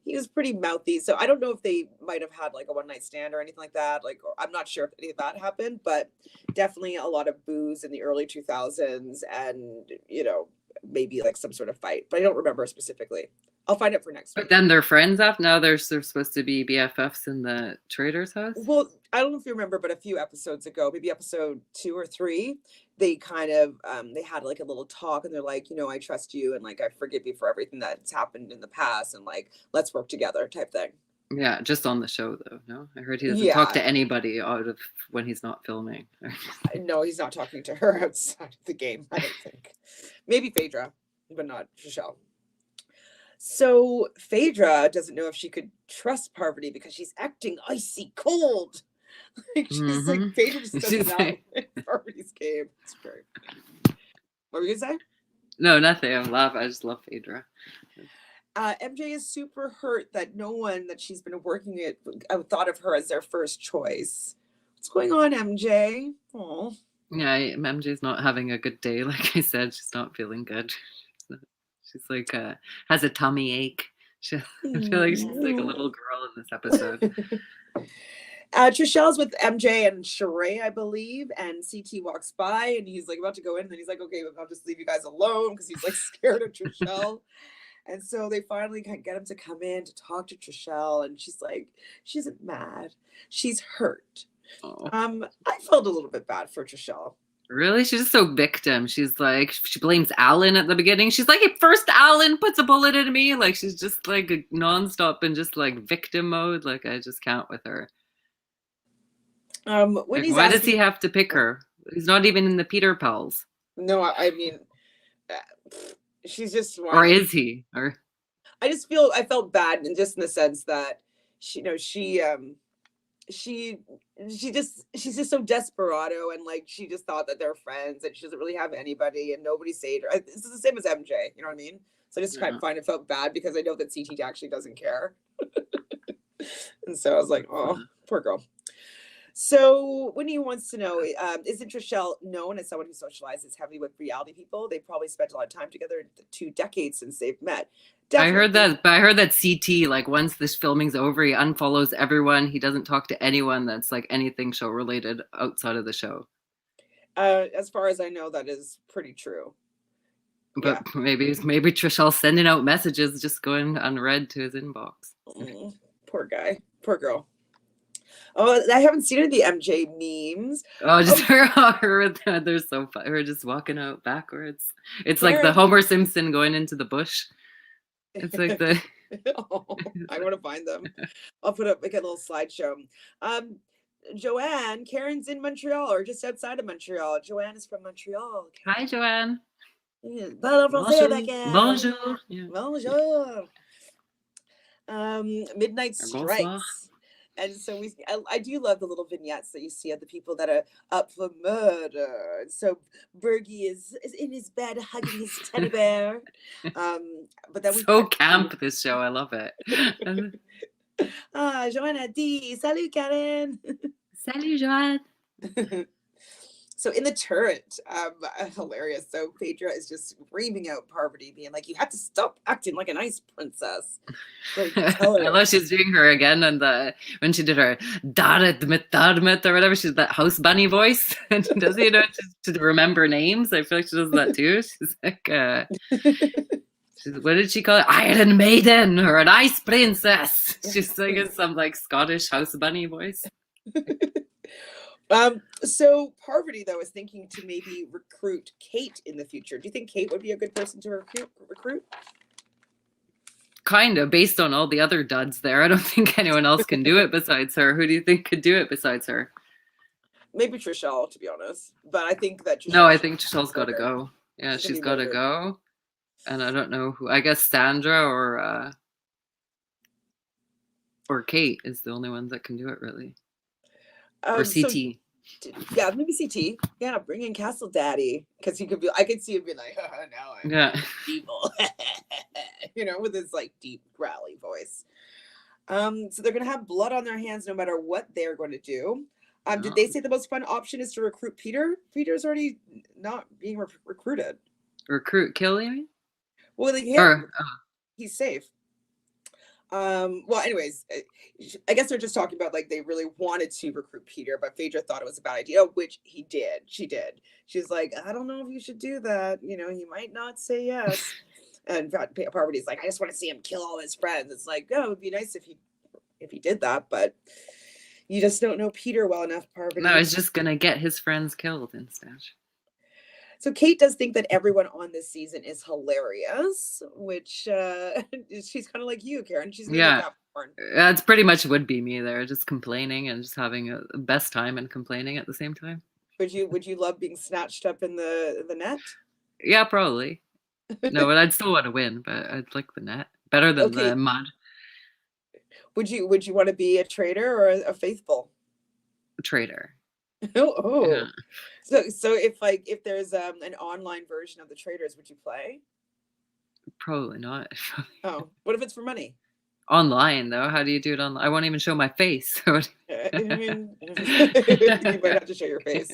he was pretty mouthy. So I don't know if they might have had like a one night stand or anything like that. Like, I'm not sure if any of that happened, but definitely a lot of booze in the early 2000s and, maybe like some sort of fight, but I don't remember specifically. I'll find it for next week. But then they're friends after now. They're supposed to be BFFs in the Traitors house. Well, I don't know if you remember, but a few episodes ago, maybe episode 2 or 3, they kind of they had like a little talk, and they're like, I trust you, and like I forgive you for everything that's happened in the past, and like let's work together, type thing. Yeah, just on the show though. No, I heard he doesn't talk to anybody out of when he's not filming. No, he's not talking to her outside of the game, I don't think. Maybe Phaedra, but not Trishelle. So Phaedra doesn't know if she could trust Parvati because she's acting icy cold. Like she's like Phaedra just doesn't know Parvati's game. It's great. What were you gonna say? No, nothing. I'm laughing. I just love Phaedra. MJ is super hurt that no one that she's been working with thought of her as their first choice. What's going on, MJ? Oh. Yeah, MJ's not having a good day. Like I said, she's not feeling good. She's like has a tummy ache. I feel like she's like a little girl in this episode. Trishelle's with MJ and Sheree, I believe, and CT walks by and he's like about to go in, and then he's like, okay, I'll just leave you guys alone because he's like scared of Trishelle. And so they finally get him to come in to talk to Trishelle, and she's like, she isn't mad, she's hurt. Oh. I felt a little bit bad for Trishelle. Really? She's just so victim. She's like, she blames Alan at the beginning. She's like, first Alan puts a bullet in me. Like, she's just like nonstop and just like victim mode. Like, I just can't with her. Why does he have to pick her? He's not even in the Peter Pals. No, I mean, she's just. Or is he? Or I felt bad, and just in the sense that she's just so desperado, and like she just thought that they're friends, and she doesn't really have anybody, and nobody saved her. This is the same as MJ, you know what I mean? So I just kind of felt bad because I know that CT actually doesn't care. And so I was like, oh, poor girl. So Whitney wants to know, isn't Trishelle known as someone who socializes heavily with reality people? They probably spent a lot of time together in the 2 decades since they've met. Definitely. I heard that CT, like once this filming's over, he unfollows everyone. He doesn't talk to anyone that's like anything show related outside of the show. As far as I know, that is pretty true. But yeah. maybe Trishelle's sending out messages just going unread to his inbox. Poor guy, poor girl. Oh, I haven't seen any of the MJ memes. Oh, just her they're so fun. Her just walking out backwards. It's like the Homer Simpson going into the bush. It's like the. I want to find them. I'll put up like a little slideshow. Joanne, Karen's in Montreal or just outside of Montreal. Joanne is from Montreal. Hi, Joanne. Bonjour. Bonjour. Yeah. Bonjour. Midnight Strikes. And so I do love the little vignettes that you see of the people that are up for murder. And so Bergie is in his bed hugging his teddy bear. But then camp, this show. I love it. Joanne a dit, salut Karen. Salut Joanne. So in the turret, hilarious. So Phaedra is just screaming out Parvati, being like, "You have to stop acting like a nice princess." Like, tell her. Unless she's doing her again, and when she did her darmit or whatever, she's that house bunny voice, and she does, you know, to remember names. I feel like she does that too. She's like, what did she call it? Iron Maiden or an Ice Princess. She's like in some like Scottish house bunny voice. So Parvati though is thinking to maybe recruit Kate in the future. Do you think Kate would be a good person to recruit? Kind of, based on all the other duds there. I don't think anyone else can do it besides her. Who do you think could do it besides her? Maybe Trishelle, to be honest. But I think that I think Trishelle's got to go. Yeah, she's got to go. And I don't know who. I guess Sandra or Kate is the only ones that can do it, really. Or CT. Yeah, maybe CT. Yeah, bring in Castle Daddy, because he could be. I could see him be like, "Now I'm evil," you know, with his like deep growly voice. So they're gonna have blood on their hands no matter what they're going to do. Did they say the most fun option is to recruit Peter? Peter's already not being recruited. Recruit kill, you mean? Well, he's safe. Well, anyways, I guess they're just talking about like they really wanted to recruit Peter, but Phaedra thought it was a bad idea, which he did. She did. She's like, "I don't know if you should do that. You know, he might not say yes." And Parvati's like, "I just want to see him kill all his friends." It's like, oh, it would be nice if he did that, but you just don't know Peter well enough, Parvati. No, he's just gonna get his friends killed instead. So Kate does think that everyone on this season is hilarious, which she's kind of like you, Karen. She's that's pretty much would be me there, just complaining and just having a best time and complaining at the same time. Would you love being snatched up in the net? Yeah, probably. No, but I'd still want to win, but I'd like the net better than the mud. Would you want to be a traitor or a faithful? A traitor. Oh. Yeah. So if there's an online version of the Traitors, would you play? Probably not. Oh, what if it's for money? Online though, how do you do it online? I won't even show my face. I mean, you might have to show your face.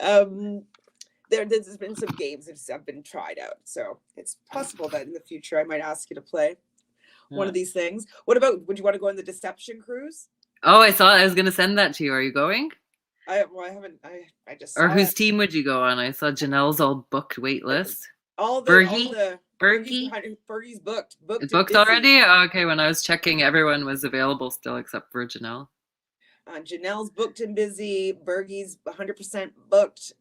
There's been some games that have been tried out, so it's possible that in the future I might ask you to play one of these things. What about? Would you want to go on the Deception cruise? Oh, I saw it. I was going to send that to you. Are you going? I haven't. I just. Or whose team would you go on? I saw Janelle's all booked wait list. Bergie's booked. It's booked already? Oh, okay. When I was checking, everyone was available still except for Janelle. Janelle's booked and busy. Bergie's 100% booked.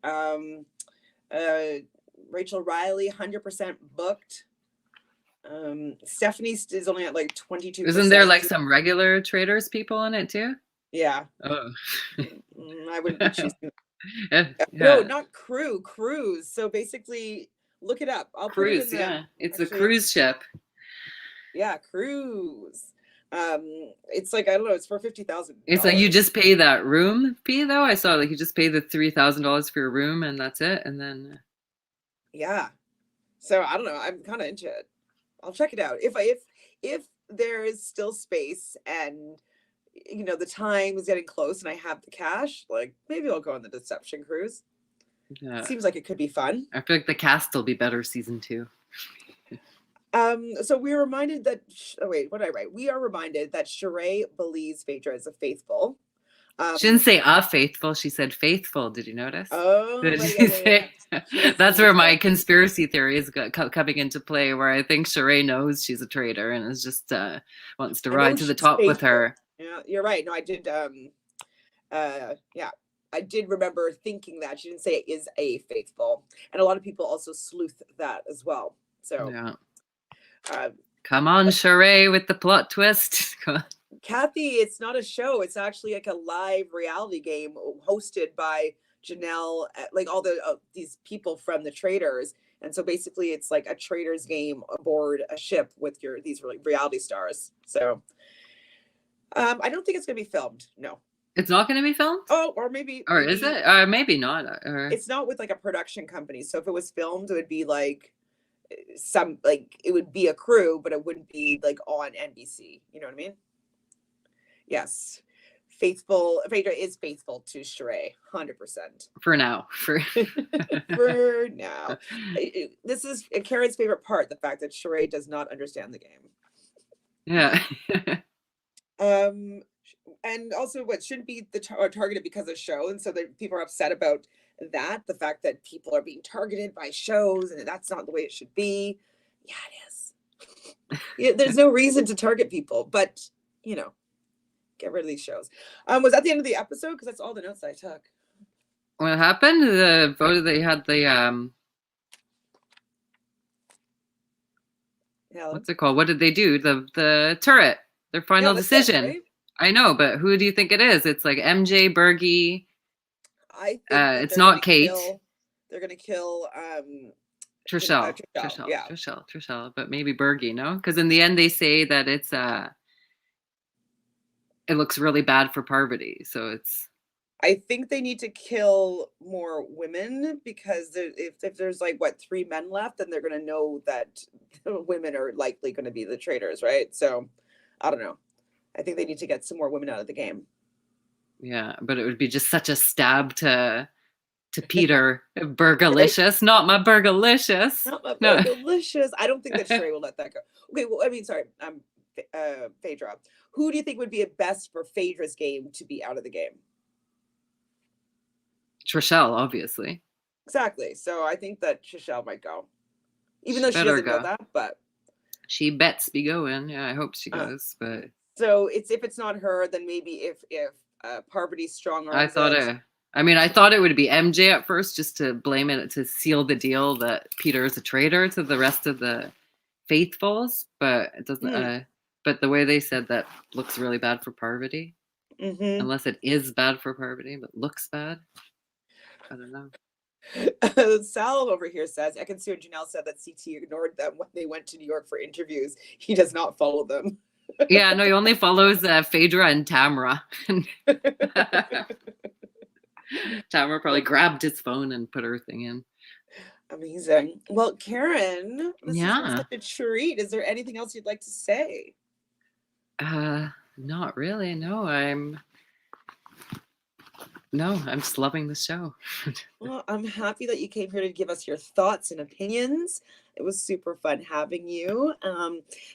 Rachel Riley 100% booked. Stephanie is only at like 22%. Isn't there like some regular Traitors people on it too? Yeah. Oh. I wouldn't be choosing. Yeah. No, not cruise. So basically, look it up. I'll cruise. Put it in it's a cruise ship. Yeah, cruise. It's like I don't know. It's for $50,000. It's like you just pay that room fee though. I saw like you just pay the $3,000 for your room and that's it, and then. Yeah. So I don't know. I'm kind of into it. I'll check it out if there is still space and you know the time is getting close and I have the cash. Like maybe I'll go on the Deception cruise. Yeah. Seems like it could be fun. I feel like the cast will be better season 2. So we're reminded that. Oh wait, what did I write? We are reminded that Sheree believes Phaedra is a faithful. She didn't say a faithful. She said faithful. Did you notice? Oh, that's where my conspiracy theory is coming into play. Where I think Sheree knows she's a traitor and is just wants to ride to the top with her. Yeah, you're right. No, I did. I did remember thinking that. She didn't say it is a faithful, and a lot of people also sleuth that as well. So yeah. Come on, Sheree, with the plot twist. Kathy, it's not a show. It's actually like a live reality game hosted by Janelle, like all these people from the Traitors. And so basically it's like a Traitors game aboard a ship with these reality stars. So I don't think it's going to be filmed. No. It's not going to be filmed? Oh, or maybe. Or is it? Maybe not. It's not with like a production company. So if it was filmed, it would be like it would be a crew, but it wouldn't be like on NBC. You know what I mean? Yes. Phaedra is faithful to Sheree, 100%. For now. For now. This is Karen's favorite part, the fact that Sheree does not understand the game. Yeah. And also what shouldn't be targeted because of show, and so that people are upset about that, the fact that people are being targeted by shows and that's not the way it should be. Yeah, it is. Yeah, there's no reason to target people, but you know, get rid of these shows. Was that the end of the episode? Because that's all the notes I took. What happened? The vote, they had the what's it called? What did they do? The turret, their final decision. Right? I know, but who do you think it is? It's like MJ, Bergie. I think it's not Kate. They're gonna kill Trishelle. Trishelle, but maybe Bergie, no? Because in the end they say that it's it looks really bad for Parvati, so it's. I think they need to kill more women, because if there's like 3 men left, then they're gonna know that women are likely going to be the traitors, right? So I don't know. I think they need to get some more women out of the game. Yeah, but it would be just such a stab to Peter. Burgalicious, not my Burgalicious. Not my Burgalicious. I don't think that Sheree will let that go. Okay, well, I mean, sorry, Phaedra. Who do you think would be best for Phaedra's game to be out of the game? Trishelle, obviously. Exactly. So I think that Trishelle might go. Even though she doesn't know that, but she bets be going. Yeah, I hope she goes. But so if it's not her, then maybe if Parvati's strong arms. I thought it would be MJ at first, just to blame it, to seal the deal that Peter is a traitor to the rest of the faithfuls. But it doesn't. But the way they said that looks really bad for Parvati. Mm-hmm. Unless it is bad for Parvati, but looks bad. I don't know. Sal over here says, I can see when Janelle said that CT ignored them when they went to New York for interviews. He does not follow them. Yeah, no, he only follows Phaedra and Tamra. Tamra probably grabbed his phone and put her thing in. Amazing. Well, Karen, this is such a treat. Is there anything else you'd like to say? Not really. No, I'm just loving the show. Well, I'm happy that you came here to give us your thoughts and opinions. It was super fun having you.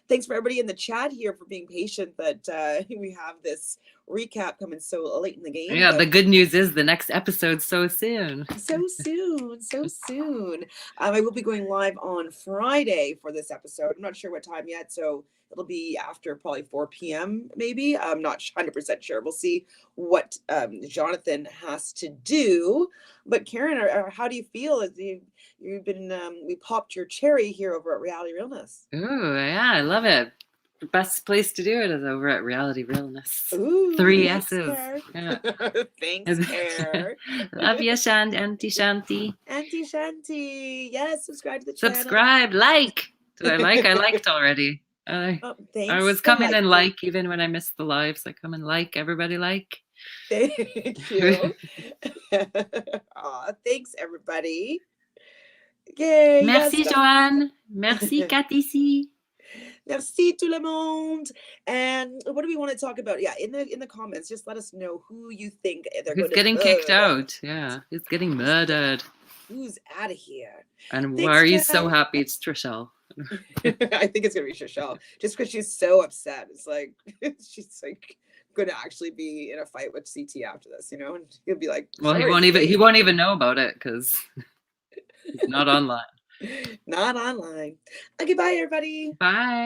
Thanks for everybody in the chat here for being patient that we have this recap coming so late in the game. Yeah, the good news is the next episode's so soon. So soon. I will be going live on Friday for this episode. I'm not sure what time yet, so it'll be after probably 4 p.m. maybe. I'm not 100% sure. We'll see what Jonathan has to do. But Karen, how do you feel as you've been? We popped your cherry here over at Reality Realness. Ooh, yeah, I love it. The best place to do it is over at Reality Realness. Ooh, 3 S's. Yeah. Thanks, Claire. Love you, Auntie Shanti. Auntie Shanti. Yes, subscribe to the channel. Subscribe, like. Did I like? I liked already. I was coming and like even when I missed the lives. I come and like. Everybody like. Thank you. Thanks, everybody. Yay. Merci, Joanne. Merci, Cathy. Merci tout le monde. And what do we want to talk about? Yeah, in the comments, just let us know who you think who's getting kicked out. Yeah, who's getting murdered. Who's out of here? And why are you so happy it's Trishelle? I think it's gonna be Trishelle, just because she's so upset. It's like she's like going to actually be in a fight with CT after this, you know, and he'll be like, well, he won't even know about it because he's not online. Not online. Okay, bye everybody. Bye.